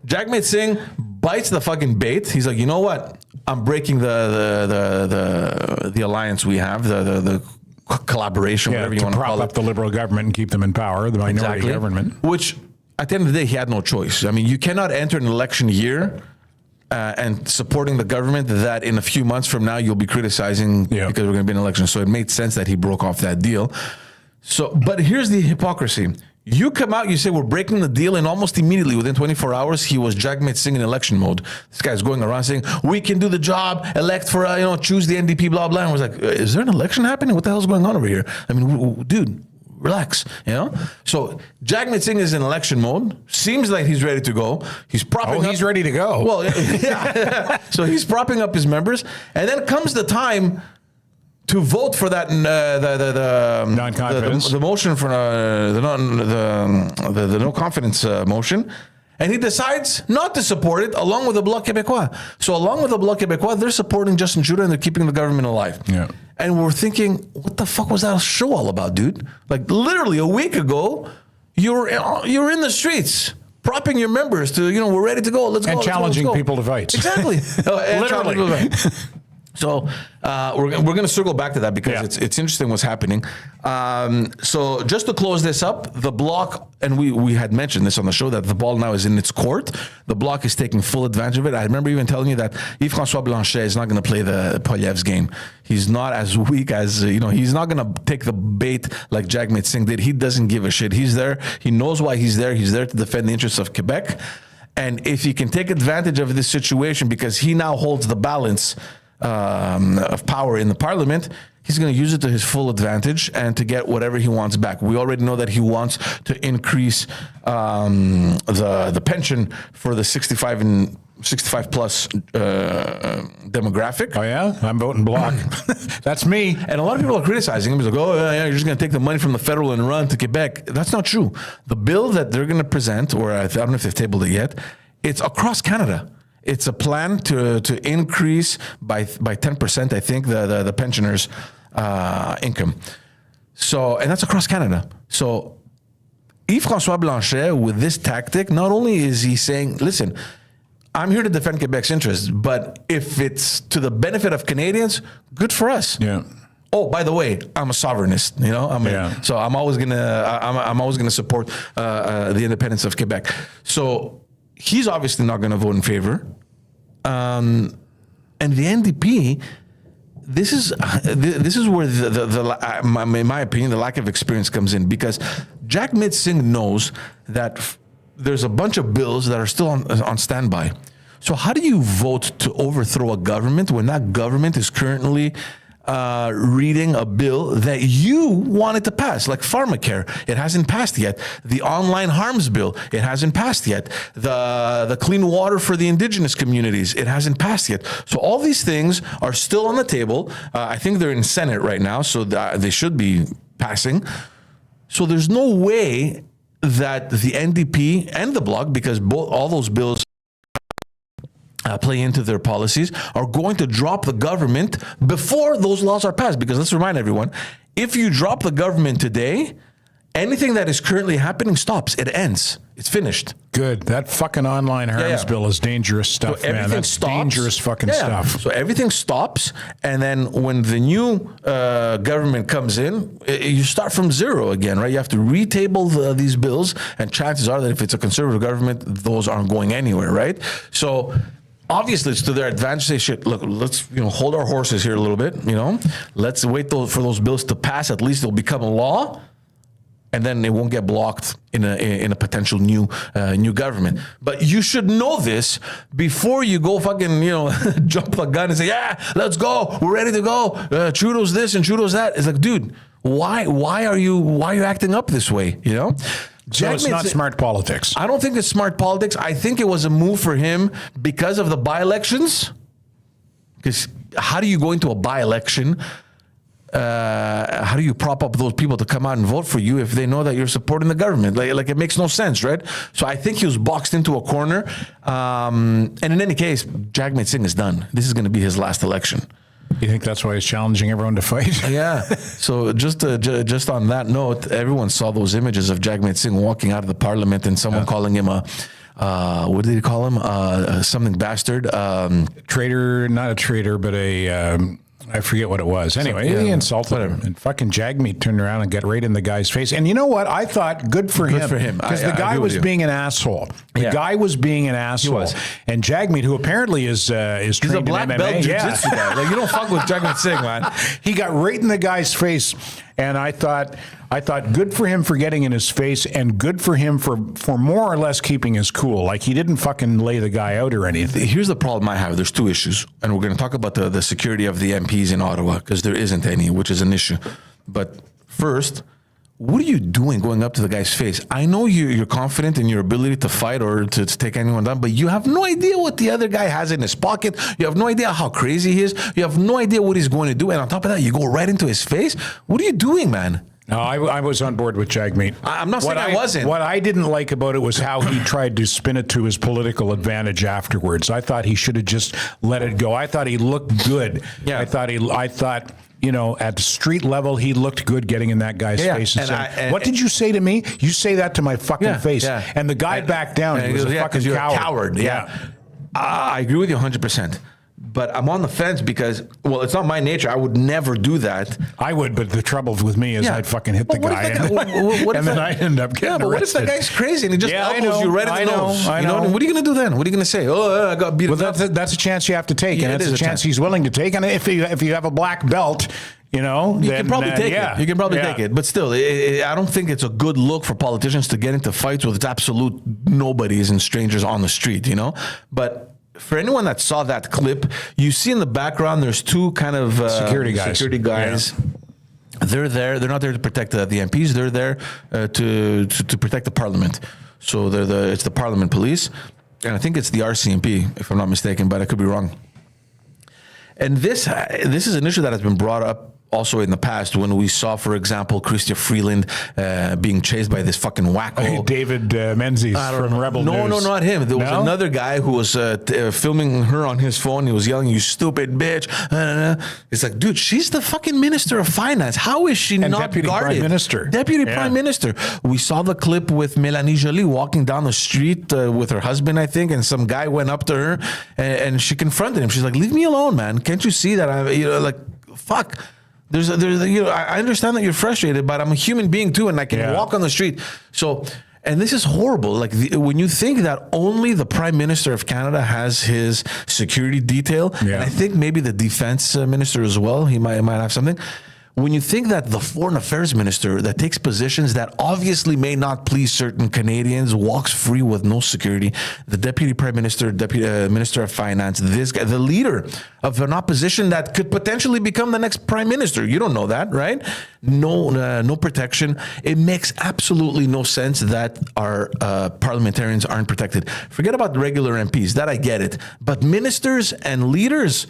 Jagmeet Singh bites the fucking bait. He's like, you know what? I'm breaking the alliance we have, the collaboration, whatever you want to call it. To prop up the Liberal government and keep them in power, the minority government. Which, at the end of the day, he had no choice. I mean, you cannot enter an election year and supporting the government that in a few months from now you'll be criticizing because we're going to be in an election. So it made sense that he broke off that deal. So, but here's the hypocrisy. You come out, you say we're breaking the deal, and almost immediately, within 24 hours, he was Jagmeet Singh in election mode. This guy's going around saying, we can do the job, elect for, choose the NDP, blah, blah. And I was like, is there an election happening? What the hell's going on over here? I mean, dude, relax, So Jagmeet Singh is in election mode. Seems like he's ready to go. He's propping up. He's ready to go. Well, yeah. So he's propping up his members. And then comes the time to vote for that non-confidence, the motion for the no confidence motion, and he decides not to support it along with the Bloc Québécois. So along with the Bloc Québécois, they're supporting Justin Trudeau and they're keeping the government alive. Yeah. And we're thinking, what the fuck was that show all about, dude? Like literally a week ago, you're in the streets propping your members to we're ready to go. Let's go. And challenging let's go. people to fight. Exactly. Literally. So we're going to circle back to that because it's interesting what's happening. So just to close this up, the Bloc, and we had mentioned this on the show, that the ball now is in its court. The Bloc is taking full advantage of it. I remember even telling you that Yves-François Blanchet is not going to play the Poilievre's game. He's not as weak as, he's not going to take the bait like Jagmeet Singh did. He doesn't give a shit. He's there. He knows why he's there. He's there to defend the interests of Quebec. And if he can take advantage of this situation because he now holds the balance of power in the parliament, he's going to use it to his full advantage and to get whatever he wants back. We already know that he wants to increase the pension for the 65 plus demographic. Oh yeah, I'm voting Bloc. That's me. And a lot of people are criticizing him. He's like, oh yeah, you're just going to take the money from the federal and run to Quebec. That's not true. The bill that they're going to present, or I don't know if they've tabled it yet, it's across Canada. It's a plan to increase by 10%, I think, the pensioners' income. So, and that's across Canada. So, Yves-François Blanchet, with this tactic, not only is he saying, listen, I'm here to defend Quebec's interests, but if it's to the benefit of Canadians, good for us. Yeah. Oh, by the way, I'm a sovereignist. So I'm always gonna support the independence of Quebec. So he's obviously not going to vote in favor. And the NDP, this is where in my opinion, the lack of experience comes in, because Jagmeet Singh knows that there's a bunch of bills that are still on standby. So how do you vote to overthrow a government when that government is currently reading a bill that you wanted to pass, like pharmacare? It hasn't passed yet. The online harms bill, it hasn't passed yet. The clean water for the indigenous communities, it hasn't passed yet. So all these things are still on the table. I think they're in Senate right now, so they should be passing. So there's no way that the NDP and the Bloc, because all those bills play into their policies, are going to drop the government before those laws are passed. Because let's remind everyone, if you drop the government today, anything that is currently happening stops. It ends. It's finished. Good. That fucking online harms bill is dangerous stuff, so man. That's dangerous fucking stuff. So everything stops, and then when the new government comes in, you start from zero again, right? You have to retable these bills, and chances are that if it's a conservative government, those aren't going anywhere, right? So obviously, it's to their advantage. Say, shit, look, let's hold our horses here a little bit. Let's wait for those bills to pass. At least they'll become a law. and then it won't get blocked in a potential new government. But you should know this before you go fucking jump the gun and say, yeah, let's go, we're ready to go. Trudeau's this and Trudeau's that. It's like, dude, why are you acting up this way? So it's not smart politics. I don't think it's smart politics. I think it was a move for him because of the by-elections. Because how do you go into a by-election? How do you prop up those people to come out and vote for you if they know that you're supporting the government? Like it makes no sense, right? So I think he was boxed into a corner. And in any case, Jagmeet Singh is done. This is going to be his last election. You think that's why he's challenging everyone to fight? Yeah. So just on that note, everyone saw those images of Jagmeet Singh walking out of the parliament and someone calling him a what did he call him? Something bastard. Traitor, not a traitor, but I forget what it was. Anyway, he insulted him. And fucking Jagmeet turned around and got right in the guy's face. And you know what? I thought good for him. Because the guy was being an asshole. The guy was being an asshole. He was. And Jagmeet, who apparently is trained He's a black in MMA. belt jiu-jitsu guy. Like, you don't fuck with Jagmeet Singh, man. He got right in the guy's face. And I thought good for him for getting in his face, and good for him for more or less keeping his cool. Like, he didn't fucking lay the guy out or anything. Here's the problem I have. There's two issues. And we're going to talk about the security of the MPs in Ottawa, because there isn't any, which is an issue. But first, what are you doing going up to the guy's face? I know you're confident in your ability to fight or to take anyone down, but you have no idea what the other guy has in his pocket. You have no idea how crazy he is. You have no idea what he's going to do. And on top of that, you go right into his face. What are you doing, man? No, I was on board with Jagmeet. I'm not saying I wasn't. What I didn't like about it was how he tried to spin it to his political advantage afterwards. I thought he should have just let it go. I thought he looked good. Yeah. I thought at the street level, he looked good getting in that guy's face. And said, what did you say to me? You say that to my fucking face. Yeah. And the guy backed down. He was a fucking coward. Yeah. I agree with you 100%. But I'm on the fence because, well, it's not my nature. I would never do that. I would, but the trouble with me is I'd fucking hit the guy. And then I end up getting arrested. What if the guy's crazy and he just elbows you right in the nose? I know. What are you going to do then? What are you going to say? Oh, I got beat up. Well, that's a chance you have to take. And that's a chance he's willing to take. And if you have a black belt, you can probably take it. You can probably take it. But still, I don't think it's a good look for politicians to get into fights with absolute nobodies and strangers on the street, But for anyone that saw that clip, you see in the background, there's two kind of security guys. Yeah. They're there. They're not there to protect the MPs. They're there to protect the parliament. So it's the parliament police. And I think it's the RCMP, if I'm not mistaken, but I could be wrong. And this is an issue that has been brought up also in the past when we saw, for example, Chrystia Freeland being chased by this fucking wacko. David Menzies from Rebel News. No, not him. There was another guy who was filming her on his phone. He was yelling, "You stupid bitch." It's like, dude, she's the fucking Minister of Finance. How is she not Deputy guarded? Prime Minister. Deputy Prime Minister. We saw the clip with Mélanie Joly walking down the street with her husband, I think, and some guy went up to her and she confronted him. She's like, "Leave me alone, man. Can't you see that fuck." There's I understand that you're frustrated, but I'm a human being too, and I can walk on the street. So, and this is horrible. Like when you think that only the Prime Minister of Canada has his security detail, and I think maybe the Defense Minister as well, he might have something. When you think that the Foreign Affairs Minister that takes positions that obviously may not please certain Canadians walks free with no security, the Deputy Prime Minister, Deputy Minister of Finance, this guy, the leader of an opposition that could potentially become the next Prime Minister. You don't know that, right? No protection. It makes absolutely no sense that our parliamentarians aren't protected. Forget about the regular MPs. That I get it. But ministers and leaders...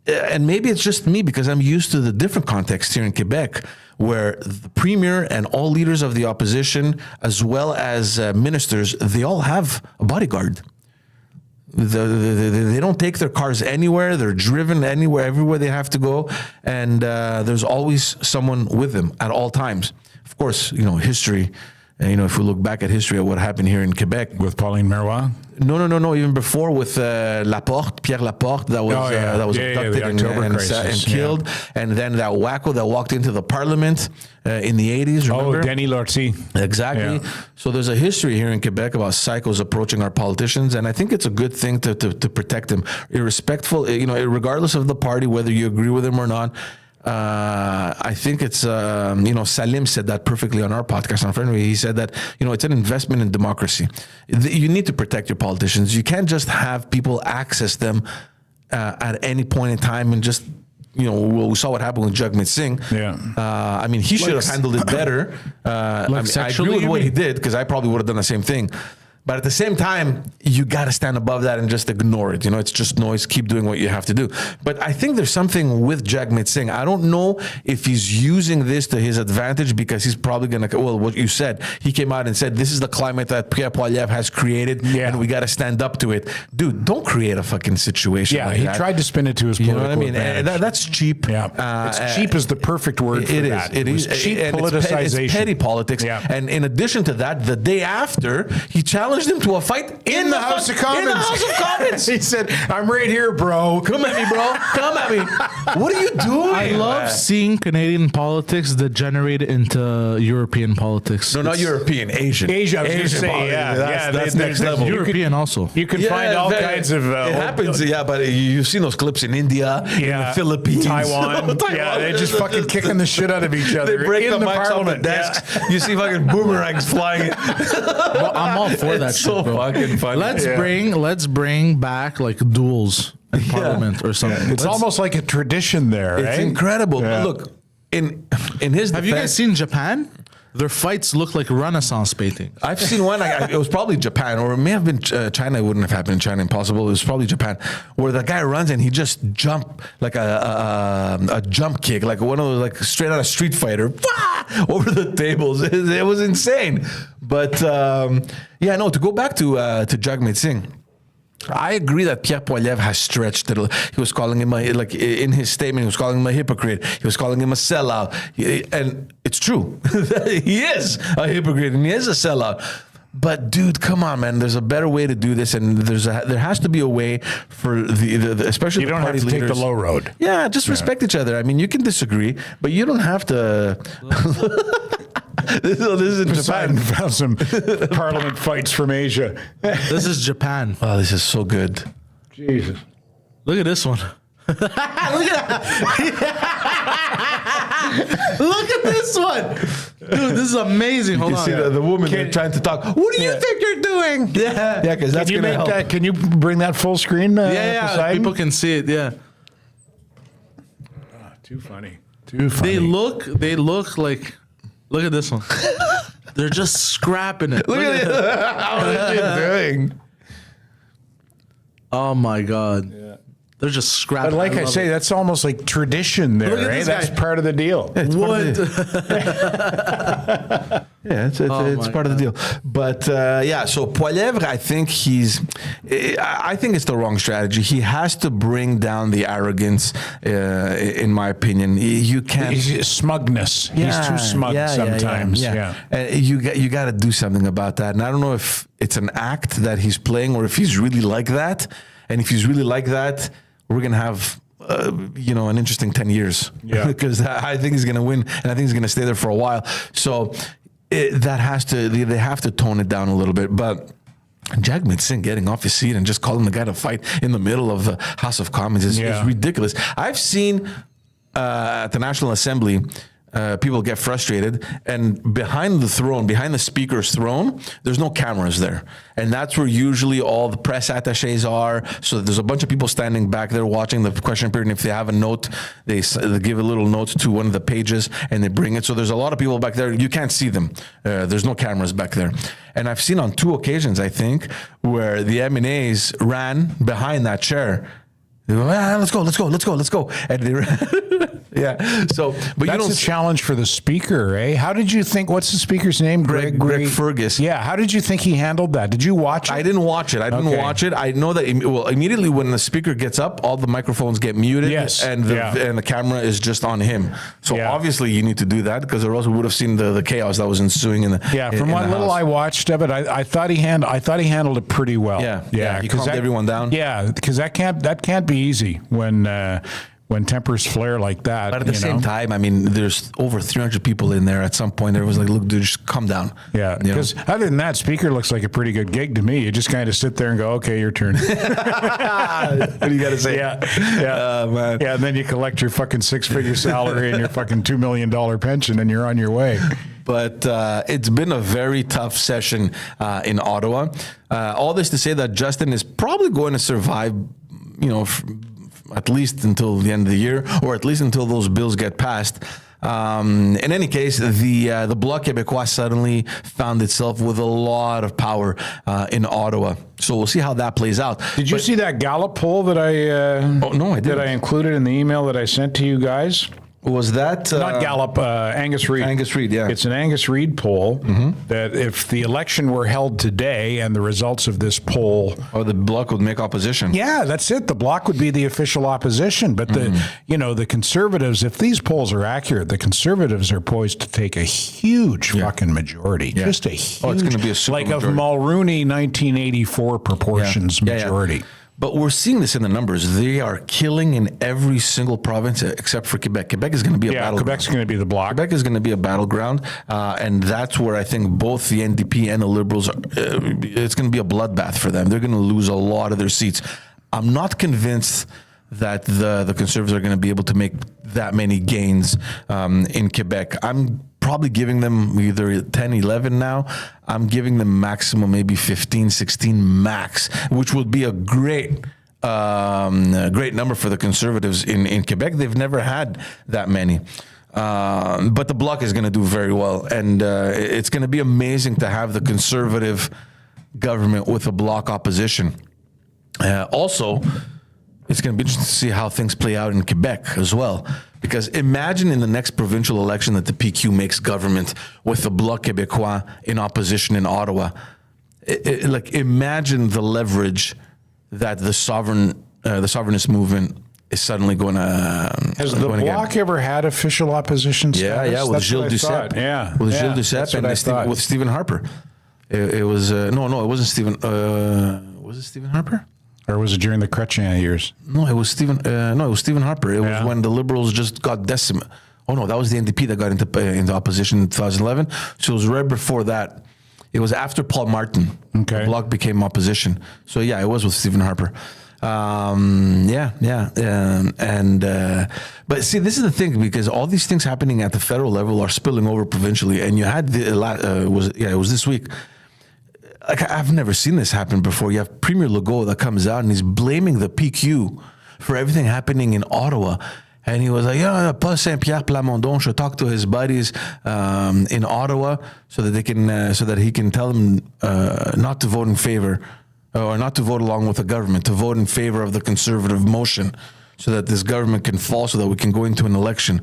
and maybe it's just me because I'm used to the different context here in Quebec, where the premier and all leaders of the opposition, as well as ministers, they all have a bodyguard. They don't take their cars anywhere. They're driven everywhere they have to go. And there's always someone with them at all times. Of course, history. If we look back at history of what happened here in Quebec. With Pauline Marois? No. Even before with Pierre Laporte, that was abducted and killed. And then that wacko that walked into the parliament in the 80s, remember? Oh, Denis Lortie. Exactly. Yeah. So there's a history here in Quebec about psychos approaching our politicians, and I think it's a good thing to protect them, regardless of the party, whether you agree with them or not. I think it's, Salim said that perfectly on our podcast on Friendly. He said that, it's an investment in democracy. You need to protect your politicians. You can't just have people access them at any point in time and just, we saw what happened with Jagmeet Singh. Yeah. He should have handled it better. I agree with what he did because I probably would have done the same thing. But at the same time, you got to stand above that and just ignore it. It's just noise. Keep doing what you have to do. But I think there's something with Jagmeet Singh. I don't know if he's using this to his advantage because he's probably going to, what you said, he came out and said, this is the climate that Pier POV has created and we got to stand up to it. Dude, don't create a fucking situation like he that. tried to spin it to his political advantage. That's cheap. It's cheap is the perfect word for that. It is. Cheap and politicization. It's petty politics. Yeah. And in addition to that, the day after, he challenged him to a fight in the House of Commons. In the House of Commons. He said, I'm right here, bro. Come at me, bro. Come at me. What are you doing? I love seeing Canadian politics degenerate into European politics. No, not European, Asian. Asia, I was going to say, politics. That's next level. European also. You can find all kinds of... it happens, but you've seen those clips in India, in the Philippines. Taiwan. They're just fucking kicking the shit out of each other. They break in the the mics on the parliament. desks. You see fucking boomerangs flying. Well, I'm all for that shit, so bro. fucking funny. Let's bring back like duels in Parliament or something. It's almost like a tradition there. It's incredible. Yeah. Look, in his Have you guys seen Japan? Their fights look like Renaissance paintings. I've seen one. It was probably Japan, or it may have been China. It wouldn't have happened in China. Impossible. It was probably Japan, where the guy runs and he just jump like a jump kick, like one of those, like straight out of Street Fighter, over the tables. It was insane. But to go back to Jagmeet Singh. I agree that Pier POV has stretched it. He was calling him in his statement, he was calling him a hypocrite. He was calling him a sellout. And it's true. He is a hypocrite and he is a sellout. But dude, come on, man. There's a better way to do this, and there has to be a way for the especially you the don't party have to leaders. take the low road. Yeah, just respect each other. I mean, you can disagree, but you don't have to. This is in Poseidon Japan. found some parliament fights from Asia. This is Japan. Oh, this is so good. Jesus. Look at this one. Look at this one. Dude, this is amazing. Hold You on. see the woman trying to talk. What do you think you're doing? Yeah, because that's Can you gonna help. that? Can you bring that full screen? Poseidon? People can see it. Yeah. Too funny. Too funny. They look like. Look at this one. They're just scrapping it. Look at it. How is it doing? Oh my god. Yeah. They're just scrapping. But like I love say, it. that's almost like tradition there, Look at right? this That's guy. part of the deal. What? Yeah, it's part of the deal. But so Poilievre, I think it's the wrong strategy. He has to bring down the arrogance, in my opinion. You can't. Smugness. He's too smug sometimes. Yeah. You got to do something about that. And I don't know if it's an act that he's playing or if he's really like that. And if he's really like that, we're going to have an interesting 10 years. Yeah. Because I think he's going to win, and I think he's going to stay there for a while. So they have to tone it down a little bit. But Jagmeet Singh getting off his seat and just calling the guy to fight in the middle of the House of Commons is ridiculous. I've seen at the National Assembly, people get frustrated, and behind the speaker's throne, there's no cameras there. And that's where usually all the press attaches are. So there's a bunch of people standing back there watching the question period. And if they have a note, they give a little note to one of the pages and they bring it. So there's a lot of people back there. You can't see them. There's no cameras back there. And I've seen on 2 occasions, I think, where the MNAs ran behind that chair. They go, let's go. And they ran. Yeah. So, but that's a challenge for the speaker, eh? How did you think? What's the speaker's name? Greg Fergus. Yeah. How did you think he handled that? Did you watch it? I didn't watch it. I know that immediately when the speaker gets up, all the microphones get muted. Yes. And the camera is just on him. So obviously you need to do that, because or else we would have seen the chaos that was ensuing in the From what little I watched of it, I thought he handled it pretty well. Yeah. He calmed everyone down. Yeah, because that can't be easy when when tempers flare like that. But at the same time, I mean, there's over 300 people in there. At some point, everyone's like, look, dude, just calm down. Yeah, You know? because other than that, speaker looks like a pretty good gig to me. You just kind of sit there and go, okay, your turn. What do you got to say? Yeah. Man. Yeah, and then you collect your fucking 6-figure salary and your fucking $2 million pension, and you're on your way. But it's been a very tough session in Ottawa. All this to say that Justin is probably going to survive, at least until the end of the year, or at least until those bills get passed. In any case, the Bloc Québécois suddenly found itself with a lot of power in Ottawa. So we'll see how that plays out. Did you see that Gallup poll that I no, I didn't. that I included in the email that I sent to you guys? Was that Not Gallup, Angus Reid. Angus Reid, yeah. It's an Angus Reid poll that if the election were held today and the results of this poll, the Bloc would make opposition? yeah, that's it. The Bloc would be the official opposition. But the Conservatives, if these polls are accurate, the Conservatives are poised to take a huge fucking majority. Yeah. Just a huge, it's going to be a super like majority. of Mulrooney 1984 proportions majority. Yeah. But we're seeing this in the numbers. They are killing in every single province except for Quebec. Quebec is going to be a battleground. Quebec's going to be the Bloc. Quebec is going to be a battleground, and that's where I think both the NDP and the Liberals, it's going to be a bloodbath for them. They're going to lose a lot of their seats. I'm not convinced that the Conservatives are going to be able to make that many gains in Quebec. I'm probably giving them either 10, 11 now. I'm giving them maximum maybe 15, 16 max, which would be a great number for the Conservatives in Quebec. They've never had that many. But the Bloc is going to do very well. And it's going to be amazing to have the Conservative government with a Bloc opposition. Also, it's going to be interesting to see how things play out in Quebec as well. Because imagine in the next provincial election that the PQ makes government with the Bloc Québécois in opposition in Ottawa. Imagine the leverage that the sovereignist movement is suddenly going to. Has the Bloc ever had official opposition status? Yeah, with Gilles Duceppe. Yeah, with Gilles Duceppe and with Stephen Harper. It was it wasn't Stephen. Was it Stephen Harper? Or was it during the Chrétien years? No, it was Stephen. It was Stephen Harper. It was when the Liberals just got decimated. Oh no, that was the NDP that got into opposition in 2011. So it was right before that. It was after Paul Martin. Okay. The Bloc became opposition. So yeah, it was with Stephen Harper. But see, this is the thing, because all these things happening at the federal level are spilling over provincially, and you had it was this week. Like, I've never seen this happen before. You have Premier Legault that comes out and he's blaming the PQ for everything happening in Ottawa. And he was like, pas Saint-Pierre Plamondon should talk to his buddies in Ottawa so that he can tell them not to vote in favor, or not to vote along with the government, to vote in favor of the Conservative motion so that this government can fall, so that we can go into an election.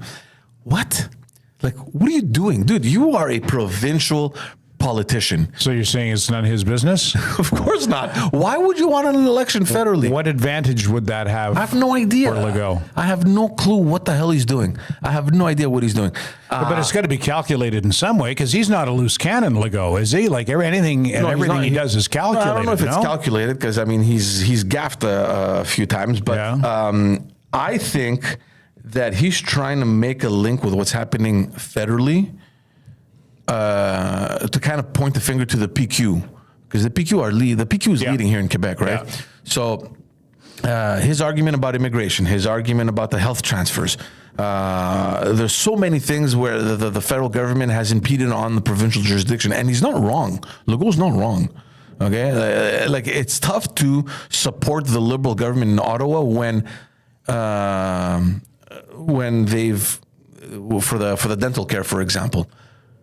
What? Like, what are you doing? Dude, you are a provincial politician. So you're saying it's none of his business? Of course not. Why would you want an election federally? What advantage would that have? I have no idea. For Legault? I have no clue what the hell he's doing. I have no idea what he's doing. But it's got to be calculated in some way, because he's not a loose cannon, Legault, is he? Like everything he does is calculated. I don't know if it's calculated, because I mean he's gaffed a few times, but I think that he's trying to make a link with what's happening federally. To kind of point the finger to the PQ, because the PQ is leading here in Quebec, right? Yeah. So his argument about immigration, his argument about the health transfers, there's so many things where the federal government has impeded on the provincial jurisdiction, and he's not wrong. Legault's not wrong. Okay, like it's tough to support the Liberal government in Ottawa when they've for the dental care, for example.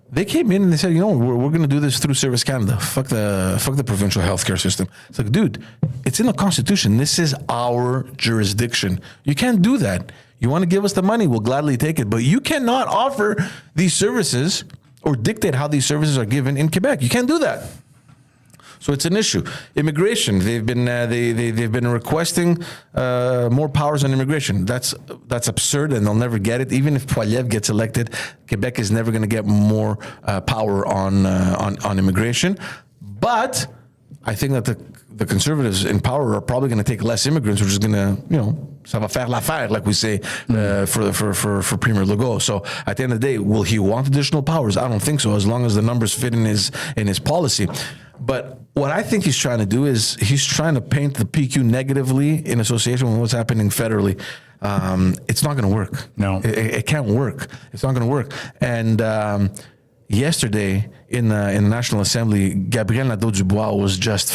They came in and they said, we're going to do this through Service Canada. Fuck the provincial healthcare system. It's like, dude, it's in the Constitution. This is our jurisdiction. You can't do that. You want to give us the money, we'll gladly take it. But you cannot offer these services or dictate how these services are given in Quebec. You can't do that. So it's an issue. Immigration, they've been requesting more powers on immigration. That's absurd, and they'll never get it. Even if Poilievre gets elected, Quebec is never going to get more power on immigration. But I think that the Conservatives in power are probably going to take less immigrants, which is going to, ça va faire l'affaire, like we say, for Premier Legault. So at the end of the day, will he want additional powers? I don't think so, as long as the numbers fit in his policy. But what I think he's trying to do is he's trying to paint the PQ negatively in association with what's happening federally. It's not going to work. No. It can't work. It's not going to work. And yesterday in the National Assembly, Gabriel Nadeau-Dubois was just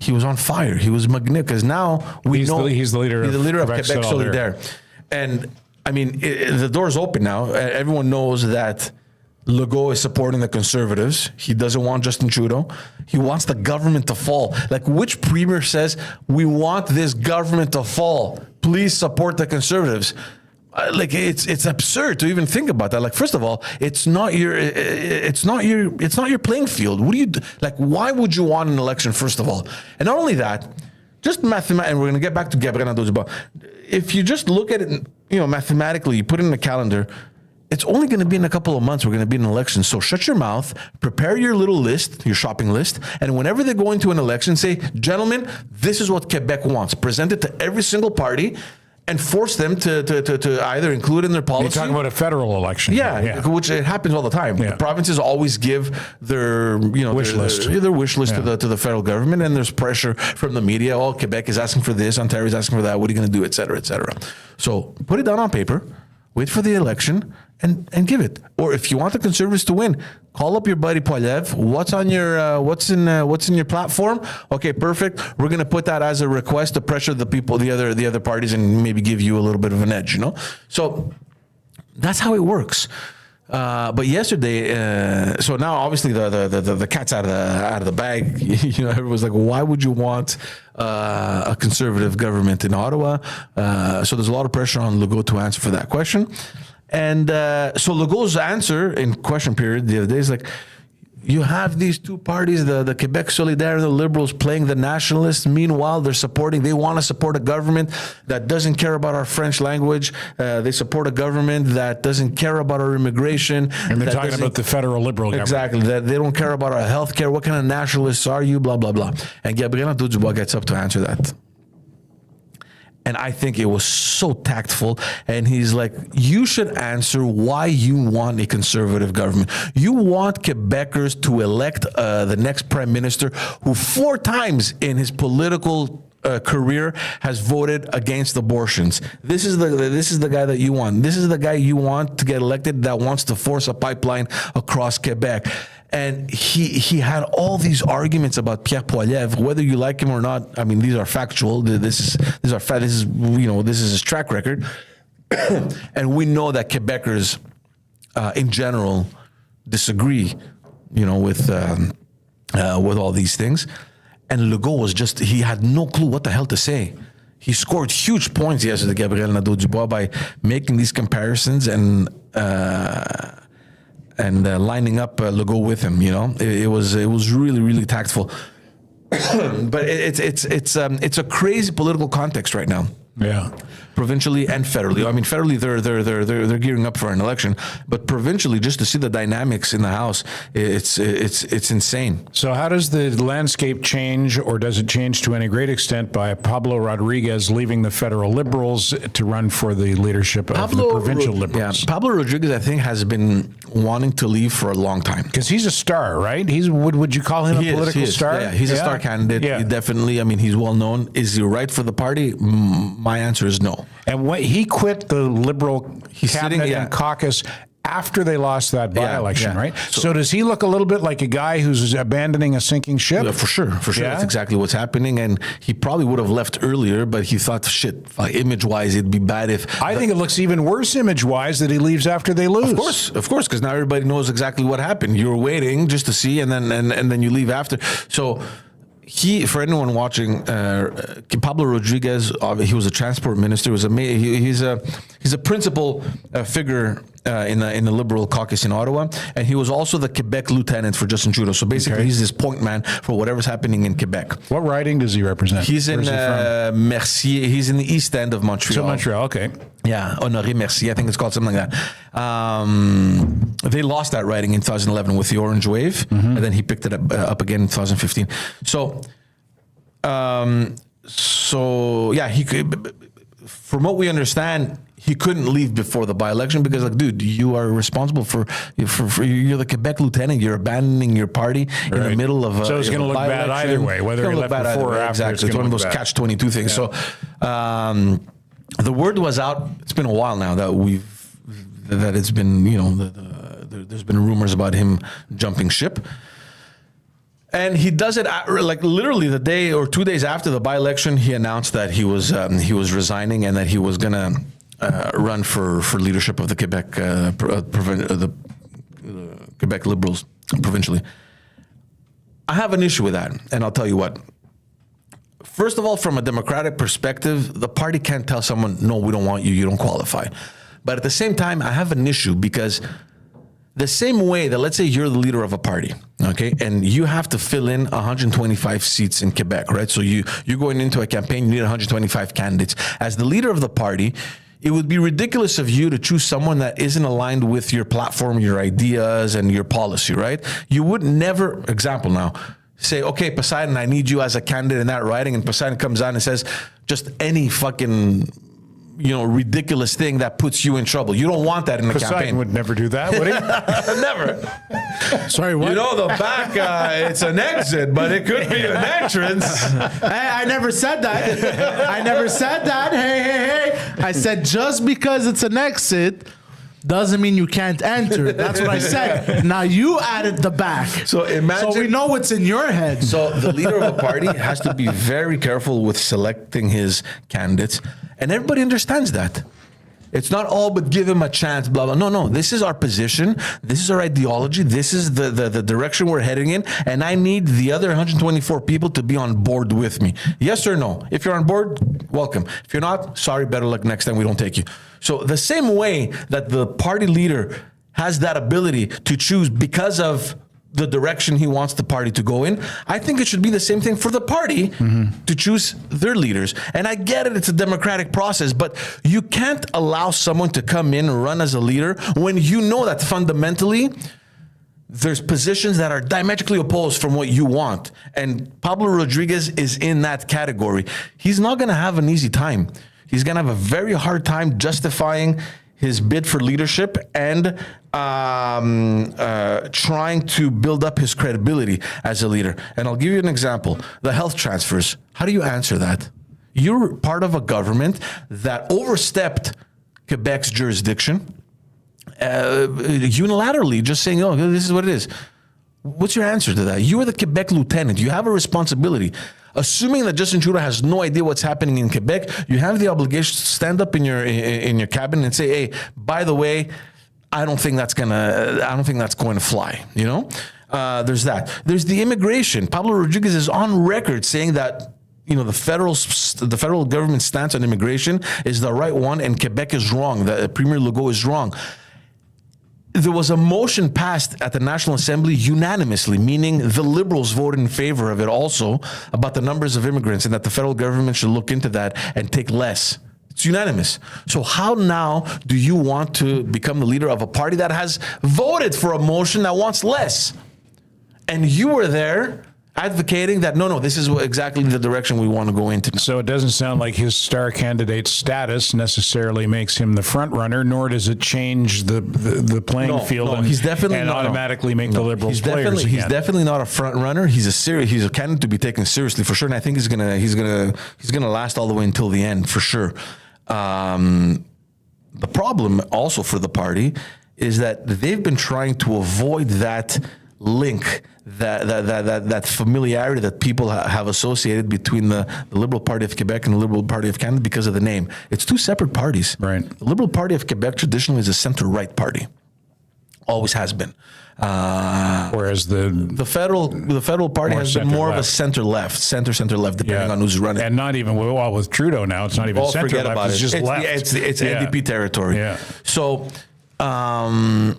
he was on fire. He was magnificent, because now he's the leader of Quebec Solidaire. And I mean, the door's open now. Everyone knows that Legault is supporting the Conservatives. He doesn't want Justin Trudeau. He wants the government to fall. Like, which premier says, we want this government to fall? Please support the Conservatives. Like, it's absurd to even think about that. Like, first of all, it's not your playing field. What do you like? Why would you want an election? First of all, and not only that, just mathematically. And we're going to get back to Gabriel Nadeau-Dubois. If you just look at it, mathematically, you put it in the calendar. It's only going to be in a couple of months. We're going to be in an election. So shut your mouth, prepare your little list, your shopping list, and whenever they go into an election, say, gentlemen, this is what Quebec wants. Present it to every single party and force them to either include in their policy. You're talking about a federal election. Yeah, which it happens all the time. Yeah. The provinces always give their wish list to the federal government, and there's pressure from the media. Oh, Quebec is asking for this, Ontario is asking for that. What are you going to do, et cetera, et cetera. So put it down on paper, wait for the election, and give it. Or if you want the Conservatives to win, call up your buddy Poilievre. What's on your what's in your platform? Okay, perfect. We're going to put that as a request to pressure the people, the other parties, and maybe give you a little bit of an edge. So that's how it works. But yesterday, so now obviously the cat's out of the bag. Everyone's like, why would you want a Conservative government in Ottawa? So there's a lot of pressure on Legault to answer for that question. And so Legault's answer in question period the other day is like, you have these two parties, the Quebec Solidaire and the Liberals, playing the nationalists. Meanwhile, they want to support a government that doesn't care about our French language. They support a government that doesn't care about our immigration. And they're talking about the federal Liberal government. Exactly. That they don't care about our health care. What kind of nationalists are you? Blah, blah, blah. And Gabriel Nadeau-Dubois gets up to answer that. And I think it was so tactful. And he's like, you should answer why you want a Conservative government. You want Quebecers to elect the next prime minister who 4 times in his political career has voted against abortions. This is the guy that you want. This is the guy you want to get elected that wants to force a pipeline across Quebec. And he had all these arguments about Pierre Poilievre, whether you like him or not. I mean, these are factual. This is his track record, and we know that Quebecers, in general, disagree, with all these things. And Legault he had no clue what the hell to say. He scored huge points yesterday, Gabriel Nadeau-Dubois, by making these comparisons and lining up Legault with him. It was really, really tactful. But it's a crazy political context right now. Yeah, provincially and federally. I mean, federally they're gearing up for an election, but provincially, just to see the dynamics in the House, it's insane. So how does the landscape change, or does it change to any great extent by Pablo Rodriguez leaving the federal Liberals to run for the leadership of the provincial Liberals? Yeah, Pablo Rodriguez, I think, has been wanting to leave for a long time because he's a star, right? Would you call him a political star? Yeah, he's a star candidate. Yeah. He definitely. I mean, he's well known. Is he right for the party? My answer is no. And when he quit the Liberal cabinet and caucus after they lost that by-election, right? So does he look a little bit like a guy who's abandoning a sinking ship? For sure. Yeah? That's exactly what's happening. And he probably would have left earlier, but he thought, image-wise, it'd be bad if... I think it looks even worse image-wise that he leaves after they lose. Of course, because now everybody knows exactly what happened. You were waiting just to see, and then you leave after. So... for anyone watching, Pablo Rodriguez, he was a transport minister. He's a principal figure in the Liberal caucus in Ottawa, and he was also the Quebec lieutenant for Justin Trudeau. So basically, he's this point man for whatever's happening in Quebec. What riding does he represent? He's in Mercier. He's in the east end of Montreal. So Montreal, okay. Yeah, Honoré Mercier. I think it's called something like that. They lost that riding in 2011 with the Orange Wave, and then he picked it up again in 2015. So So yeah, he could. From what we understand, he couldn't leave before the by-election because, like, dude, you are responsible for you're the Quebec lieutenant. You're abandoning your party in the middle of. So it's going to look bad either way, whether he left before or after. Exactly, it's one of those catch-22 things. Yeah. So, the word was out. It's been a while now that it's been, you know, there's been rumors about him jumping ship. And he does it like literally the day or 2 days after the by-election. He announced that he was resigning and that he was going to run for leadership of the Quebec the Quebec Liberals provincially. I have an issue with that, and I'll tell you what. First of all, from a democratic perspective, the party can't tell someone, no, we don't want you, you don't qualify. But at the same time, I have an issue because the same way that, let's say you're the leader of a party, okay, and you have to fill in 125 seats in Quebec, right? So you're going into a campaign, you need 125 candidates. As the leader of the party, it would be ridiculous of you to choose someone that isn't aligned with your platform, your ideas, and your policy, right? You would never, example now, say, okay, Poseidon, I need you as a candidate in that riding, and Poseidon comes on and says just any fucking, you know, ridiculous thing that puts you in trouble. You don't want that in a Poseidon campaign. Would never do that, would he? Never. Sorry, what? You know, the back, it's an exit, but it could be an entrance. I never said that. I never said that. Hey. I said just because it's an exit doesn't mean you can't enter. That's what I said. Now you added the back. So imagine. So we know what's in your head. So the leader of a party has to be very careful with selecting his candidates. And everybody understands that. It's not all but give him a chance, blah, blah. No. This is our position. This is our ideology. This is the direction we're heading in. And I need the other 124 people to be on board with me. Yes or no? If you're on board, welcome. If you're not, sorry, better luck next time we don't take you. So the same way that the party leader has that ability to choose because of the direction he wants the party to go in, I think it should be the same thing for the party to choose their leaders. And I get it, it's a democratic process, but you can't allow someone to come in and run as a leader when you know that fundamentally there's positions that are diametrically opposed from what you want. And Pablo Rodriguez is in that category. He's not going to have an easy time. He's going to have a very hard time justifying his bid for leadership and trying to build up his credibility as a leader. And I'll give you an example. The health transfers. How do you answer that? You're part of a government that overstepped Quebec's jurisdiction unilaterally, just saying, oh, this is what it is. What's your answer to that? You are the Quebec lieutenant. You have a responsibility. Assuming that Justin Trudeau has no idea what's happening in Quebec, you have the obligation to stand up in your cabinet and say, "Hey, by the way, I don't think that's going to fly." You know, there's that. There's the immigration. Pablo Rodriguez is on record saying that, you know, the federal government's stance on immigration is the right one, and Quebec is wrong. That Premier Legault is wrong. There was a motion passed at the National Assembly unanimously, meaning the Liberals voted in favor of it also, about the numbers of immigrants and that the federal government should look into that and take less. It's unanimous. So how now do you want to become the leader of a party that has voted for a motion that wants less? And you were there advocating that, no, this is exactly the direction we want to go into. So it doesn't sound like his star candidate status necessarily makes him the front runner, nor does it change the playing field and automatically make the Liberals players again. He's definitely not a front runner. He's a candidate to be taken seriously for sure, and I think he's gonna last all the way until the end for sure. The problem also for the party is that they've been trying to avoid that link, that familiarity that people have associated between the Liberal Party of Quebec and the Liberal Party of Canada because of the name. It's two separate parties. Right. The Liberal Party of Quebec traditionally is a center-right party. Always has been. Whereas the federal party has been more of a center-left, depending on who's running. And not even with Trudeau now, it's not even center-left, it's just left. It's NDP territory. Yeah. So, what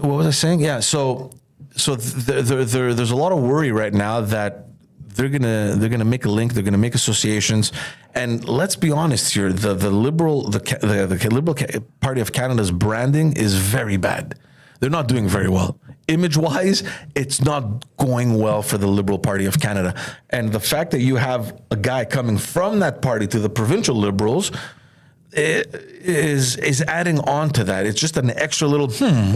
was I saying? Yeah, so there's a lot of worry right now that they're gonna make a link. They're gonna make associations, and let's be honest here: the Liberal Party of Canada's branding is very bad. They're not doing very well. Image-wise, it's not going well for the Liberal Party of Canada. And the fact that you have a guy coming from that party to the provincial Liberals is adding on to that. It's just an extra little,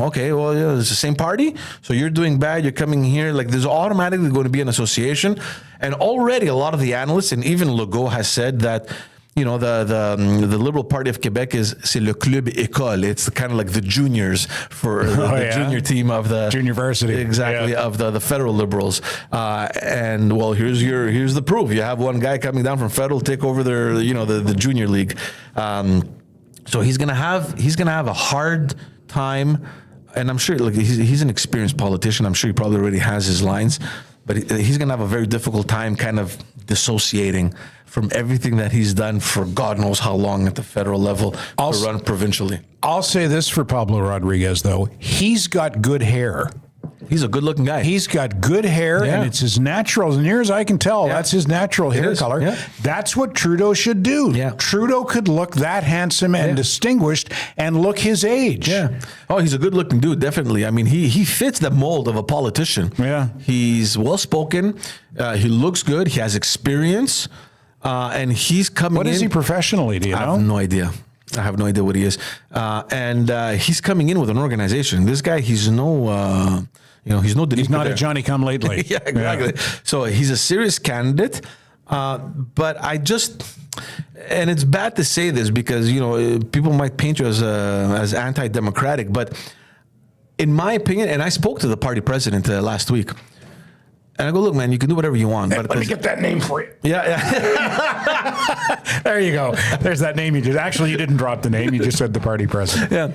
okay, well, yeah, it's the same party, so you're doing bad, you're coming here. Like, there's automatically going to be an association. And already a lot of the analysts, and even Legault has said that, you know, the Liberal Party of Quebec c'est le club école. It's kind of like the juniors for the junior team of the junior varsity, exactly, of the federal Liberals. And well, here's the proof. You have one guy coming down from federal take over their, you know, the junior league. So he's gonna have a hard time. And I'm sure, like, he's an experienced politician. I'm sure he probably already has his lines, but he's gonna have a very difficult time kind of dissociating from everything that he's done for God knows how long at the federal level to run provincially. I'll say this for Pablo Rodriguez, though. He's got good hair. He's a good-looking guy. He's got good hair, and it's his natural. As near as I can tell, that's his natural hair color. Yeah. That's what Trudeau should do. Yeah. Trudeau could look that handsome and distinguished and look his age. Yeah. Oh, he's a good-looking dude, definitely. I mean, he fits the mold of a politician. Yeah. He's well-spoken. He looks good. He has experience. And he's coming in. What is he professionally, do you know? I have no idea. I have no idea what he is. And he's coming in with an organization. This guy, he's no... he's not a Johnny-come-lately. Yeah, exactly. Yeah. So he's a serious candidate. But and it's bad to say this because, you know, people might paint you as anti-democratic. But in my opinion, and I spoke to the party president last week, and I go, look, man, you can do whatever you want. But let me get that name for you. Yeah. There you go. There's that name you just... Actually, you didn't drop the name. You just said the party president. Yeah.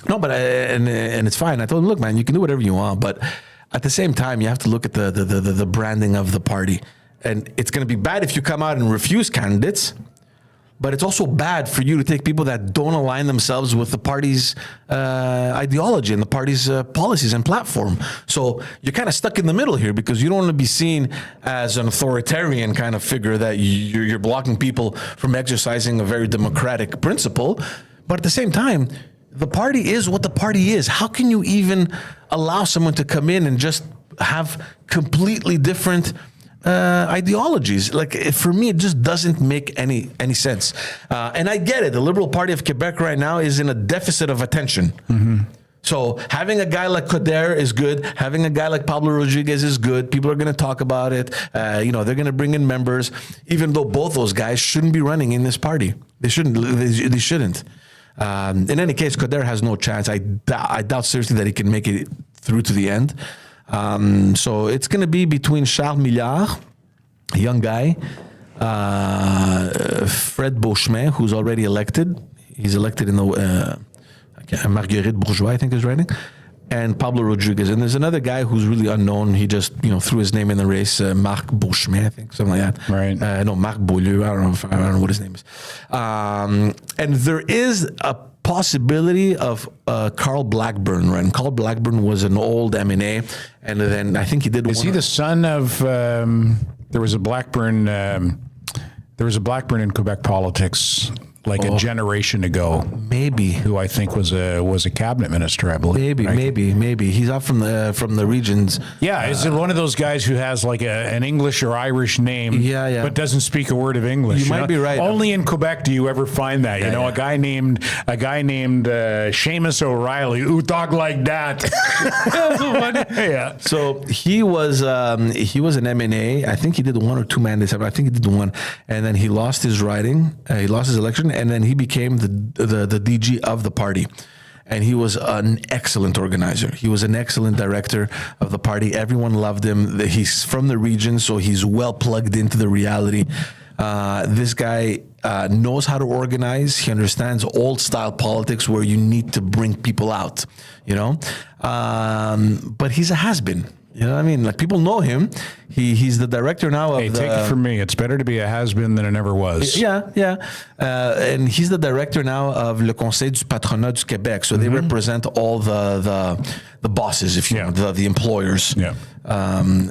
No, but and it's fine. I told him, look, man, you can do whatever you want, but at the same time, you have to look at the branding of the party, and it's going to be bad if you come out and refuse candidates, but it's also bad for you to take people that don't align themselves with the party's ideology and the party's policies and platform. So you're kind of stuck in the middle here because you don't want to be seen as an authoritarian kind of figure that you're blocking people from exercising a very democratic principle, but at the same time, the party is what the party is. How can you even allow someone to come in and just have completely different ideologies? Like, for me, it just doesn't make any sense. And I get it. The Liberal Party of Quebec right now is in a deficit of attention. Mm-hmm. So having a guy like Coderre is good. Having a guy like Pablo Rodriguez is good. People are going to talk about it. They're going to bring in members, even though both those guys shouldn't be running in this party. They shouldn't. They shouldn't. In any case, Coderre has no chance. I doubt seriously that he can make it through to the end. So it's going to be between Charles Milliard, a young guy, Fred Beauchemin, who's already elected. He's elected in the Marguerite Bourgeois, I think is writing, and Pablo Rodriguez. And there's another guy who's really unknown. He just threw his name in the race, Marc Beauchemin, I think, something like that. Right. No, Marc Beaulieu. I don't know what his name is. And there is a possibility of Carl Blackburn, right? And Carl Blackburn was an old MNA, and then I think he did. Is he the son of? There was a Blackburn. There was a Blackburn in Quebec politics like a generation ago. Maybe. Who I think was a cabinet minister, I believe. Maybe. He's up from the regions. Yeah, is it one of those guys who has like an English or Irish name? Yeah. But doesn't speak a word of English. You might be right. Only in Quebec do you ever find that. A guy named Seamus O'Reilly who talked like that. Yeah. So he was an MNA. I think he did 1 or 2 mandates. I think he did 1, and then he lost his riding. He lost his election. And then he became the DG of the party. And he was an excellent organizer. He was an excellent director of the party. Everyone loved him. He's from the region, so he's well plugged into the reality. This guy knows how to organize. He understands old style politics where you need to bring people out, but he's a has-been. You know what I mean? Like, people know him. He's the director now of take it from me. It's better to be a has-been than it never was. Yeah. And he's the director now of Le Conseil du Patronat du Québec. So they represent all the bosses, if you want, the employers. Yeah.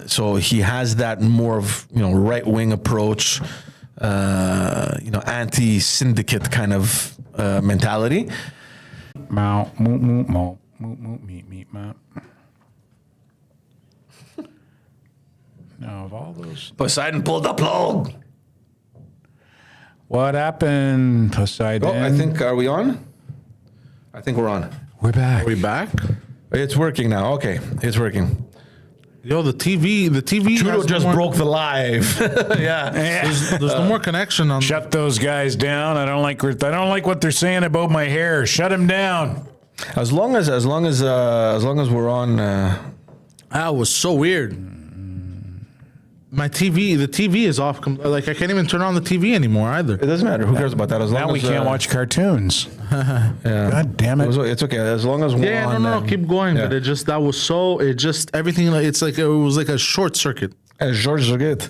So he has that more of, right-wing approach, anti-syndicate kind of mentality. meat map. Now, of all those, Poseidon pulled the plug. what happened, Poseidon? Oh, I think, are we on? I think we're on. we're back. Are we back? It's working now. Okay, it's working. Yo, the TV. Trudeau has just no more- broke the live. Yeah. There's no more connection on. Shut those guys down. I don't like what they're saying about my hair. Shut them down. As long as we're on. That was so weird. My TV, the TV is off. Like I can't even turn on the TV anymore either. It doesn't matter. Who cares about that? As long Now we as can't watch cartoons. Yeah. God damn it. It's okay. As long as we're Yeah, on. no, keep going. yeah. But everything. Like it was like a short circuit. George Zoget.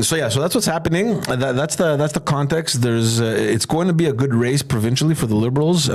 So that's what's happening. That's the context. It's going to be a good race provincially for the Liberals.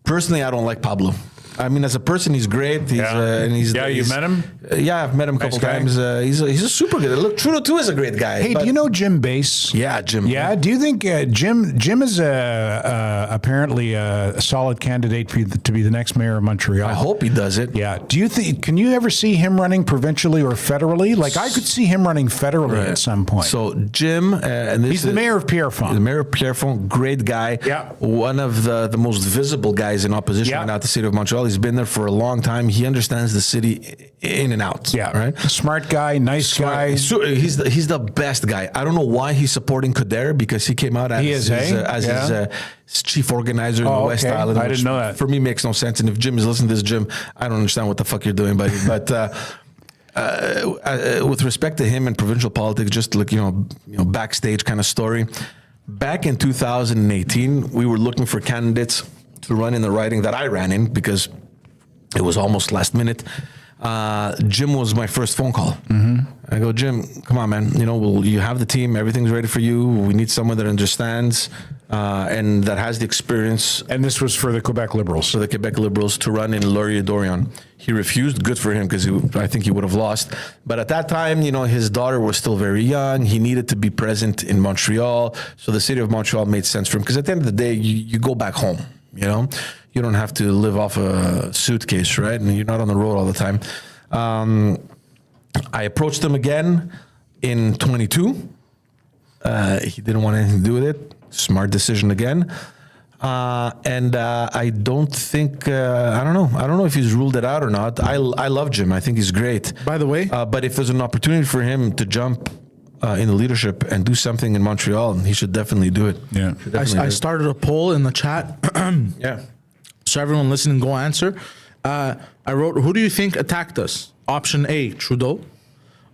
Personally, I don't like Pablo. I mean, as a person, he's great. You met him? Yeah, I've met him a couple guy? times. He's a super good. Look, Trudeau too is a great guy. Hey, do you know Jim Bass? Yeah, Jim. Yeah. Do you think Jim is apparently a solid candidate to be the next mayor of Montreal? I hope he does it. Yeah. Do you think? Can you ever see him running provincially or federally? Like I could see him running federally at some point. So Jim, and he's the mayor of Pierrefonds. The mayor of Pierrefonds, great guy. Yeah. One of the most visible guys in opposition Yeah. right now at the city of Montreal. He's been there for a long time. He understands the city in and out. Yeah. Right. Smart guy, nice guy. So he's the best guy. I don't know why he's supporting Coder because he came out as his chief organizer in the West okay. Island. I didn't which know that. For me, makes no sense. And if Jim is listening to this, Jim, I don't understand what the fuck you're doing, buddy. But with respect to him and provincial politics, just like backstage kind of story. Back in 2018, we were looking for candidates to run in the riding that I ran in because it was almost last minute. Jim was my first phone call. Mm-hmm. I go, Jim, come on, man. You have the team. Everything's ready for you. We need someone that understands and that has the experience. And this was for the Quebec Liberals. For the Quebec Liberals to run in Laurier-Dorion. He refused. Good for him because I think he would have lost. But at that time, his daughter was still very young. He needed to be present in Montreal. So the city of Montreal made sense for him because at the end of the day, you go back home. You don't have to live off a suitcase, right? And you're not on the road all the time. I approached him again in 22. He didn't want anything to do with it. Smart decision again. And I don't think, I don't know if he's ruled it out or not. I love Jim. I think he's great. By the way, but if there's an opportunity for him to jump in the leadership and do something in Montreal, he should definitely do it. Yeah. I started a poll in the chat. Yeah. So everyone listening, go answer. I wrote, who do you think attacked us? Option A, Trudeau.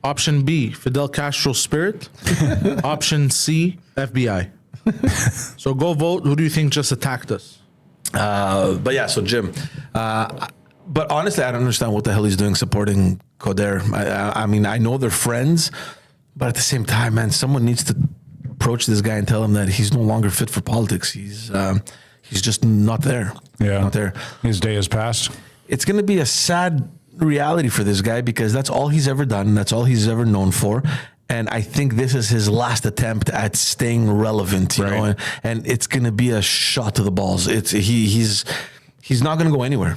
Option B, Fidel Castro's spirit. Option C, FBI. So go vote. Who do you think just attacked us? But yeah, so Jim. But honestly, I don't understand what the hell he's doing supporting Coder. I mean, I know they're friends, but at the same time, man, someone needs to approach this guy and tell him that he's no longer fit for politics. He's just not there. Yeah. Not there. His day has passed. It's going to be a sad reality for this guy because that's all he's ever done. That's all he's ever known for. And I think this is his last attempt at staying relevant, you know, and it's going to be a shot to the balls. He's not going to go anywhere.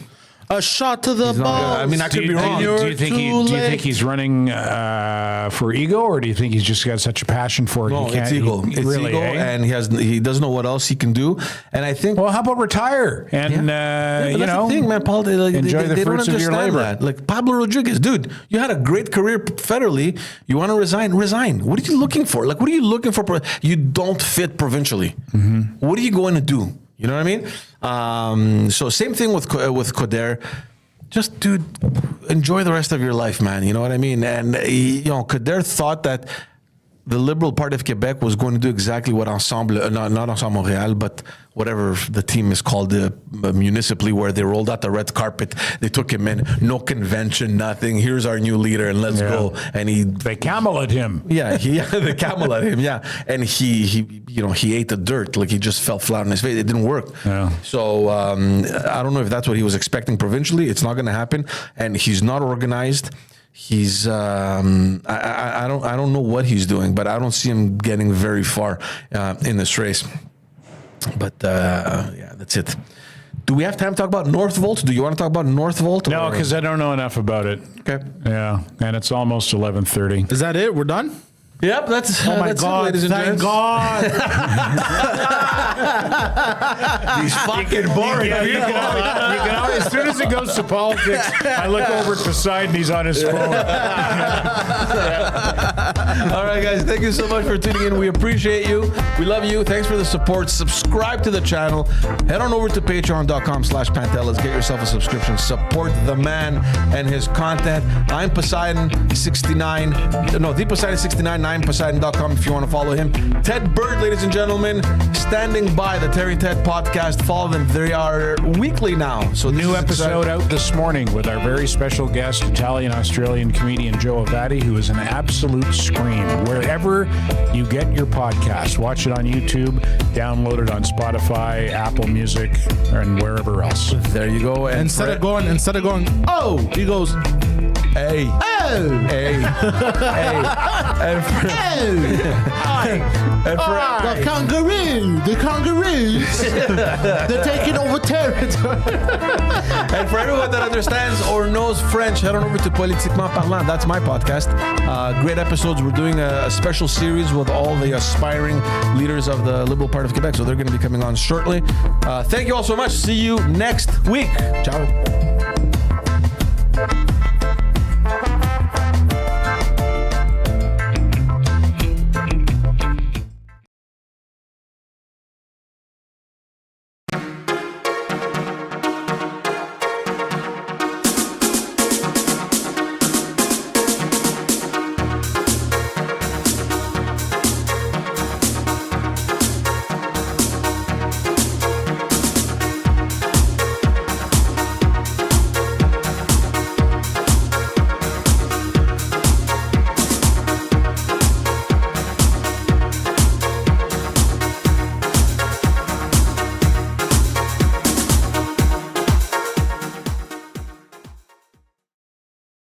A shot to the ball. I mean, I could be wrong. Do you think he's running for ego, or do you think he's just got such a passion for it? No, it's ego. It's really, ego, eh? and he doesn't know what else he can do. And I think, Well, how about retire and but that's the thing, man. Paul, enjoy the they don't fruits of your understand labor. that. Like Pablo Rodriguez, dude, you had a great career federally. You want to resign? Resign. What are you looking for? Like, what are you looking for? You don't fit provincially. Mm-hmm. What are you going to do? You know what I mean? So same thing with Coder. Just, dude, enjoy the rest of your life, man. You know what I mean? And, Coder thought that the Liberal Party of Quebec was going to do exactly what Ensemble, not Ensemble Montréal, but whatever the team is called municipally, where they rolled out the red carpet. They took him in, no convention, nothing. Here's our new leader, and let's go. And they cameled him. Yeah, they cameled him. Yeah, and he ate the dirt. Like he just fell flat on his face. It didn't work. Yeah. So I don't know if that's what he was expecting provincially. It's not going to happen, and he's not organized. He's I don't know what he's doing, but I don't see him getting very far in this race. But yeah, that's it. Do we have time to talk about Northvolt? Do you want to talk about Northvolt? No, or- because I don't know enough about it. Okay. Yeah, and it's almost 11:30. Is that it? We're done? Yep, that's Oh my that's God! it, ladies and Thank gents. God! These fucking boring You people. can always, as soon as it goes to politics, I look over at Poseidon, he's on his phone. All right, guys, thank you so much for tuning in. We appreciate you. We love you. Thanks for the support. Subscribe to the channel. Head on over to patreon.com/Pantelis. Get yourself a subscription. Support the man and his content. I'm Poseidon69. No, the Poseidon69. I'm Poseidon.com if you want to follow him. Ted Bird, ladies and gentlemen, standing by the Terry and Ted podcast. Follow them. They are weekly now. So this New is episode exciting. out this morning with our very special guest, Italian-Australian comedian Joe Avati, who is an absolute scream. Wherever you get your podcast, watch it on YouTube, download it on Spotify, Apple Music, and wherever else. There you go. And Instead of going, oh, he goes, hey. oh, Hey. Hey. And for, and for, the kangaroos, they're taking over territory. and for everyone that understands or knows French, head on over to Politiquement Parlant. That's my podcast. Great episodes. We're doing a special series with all the aspiring leaders of the liberal part of Quebec. So they're going to be coming on shortly. Thank you all so much. See you next week. Ciao.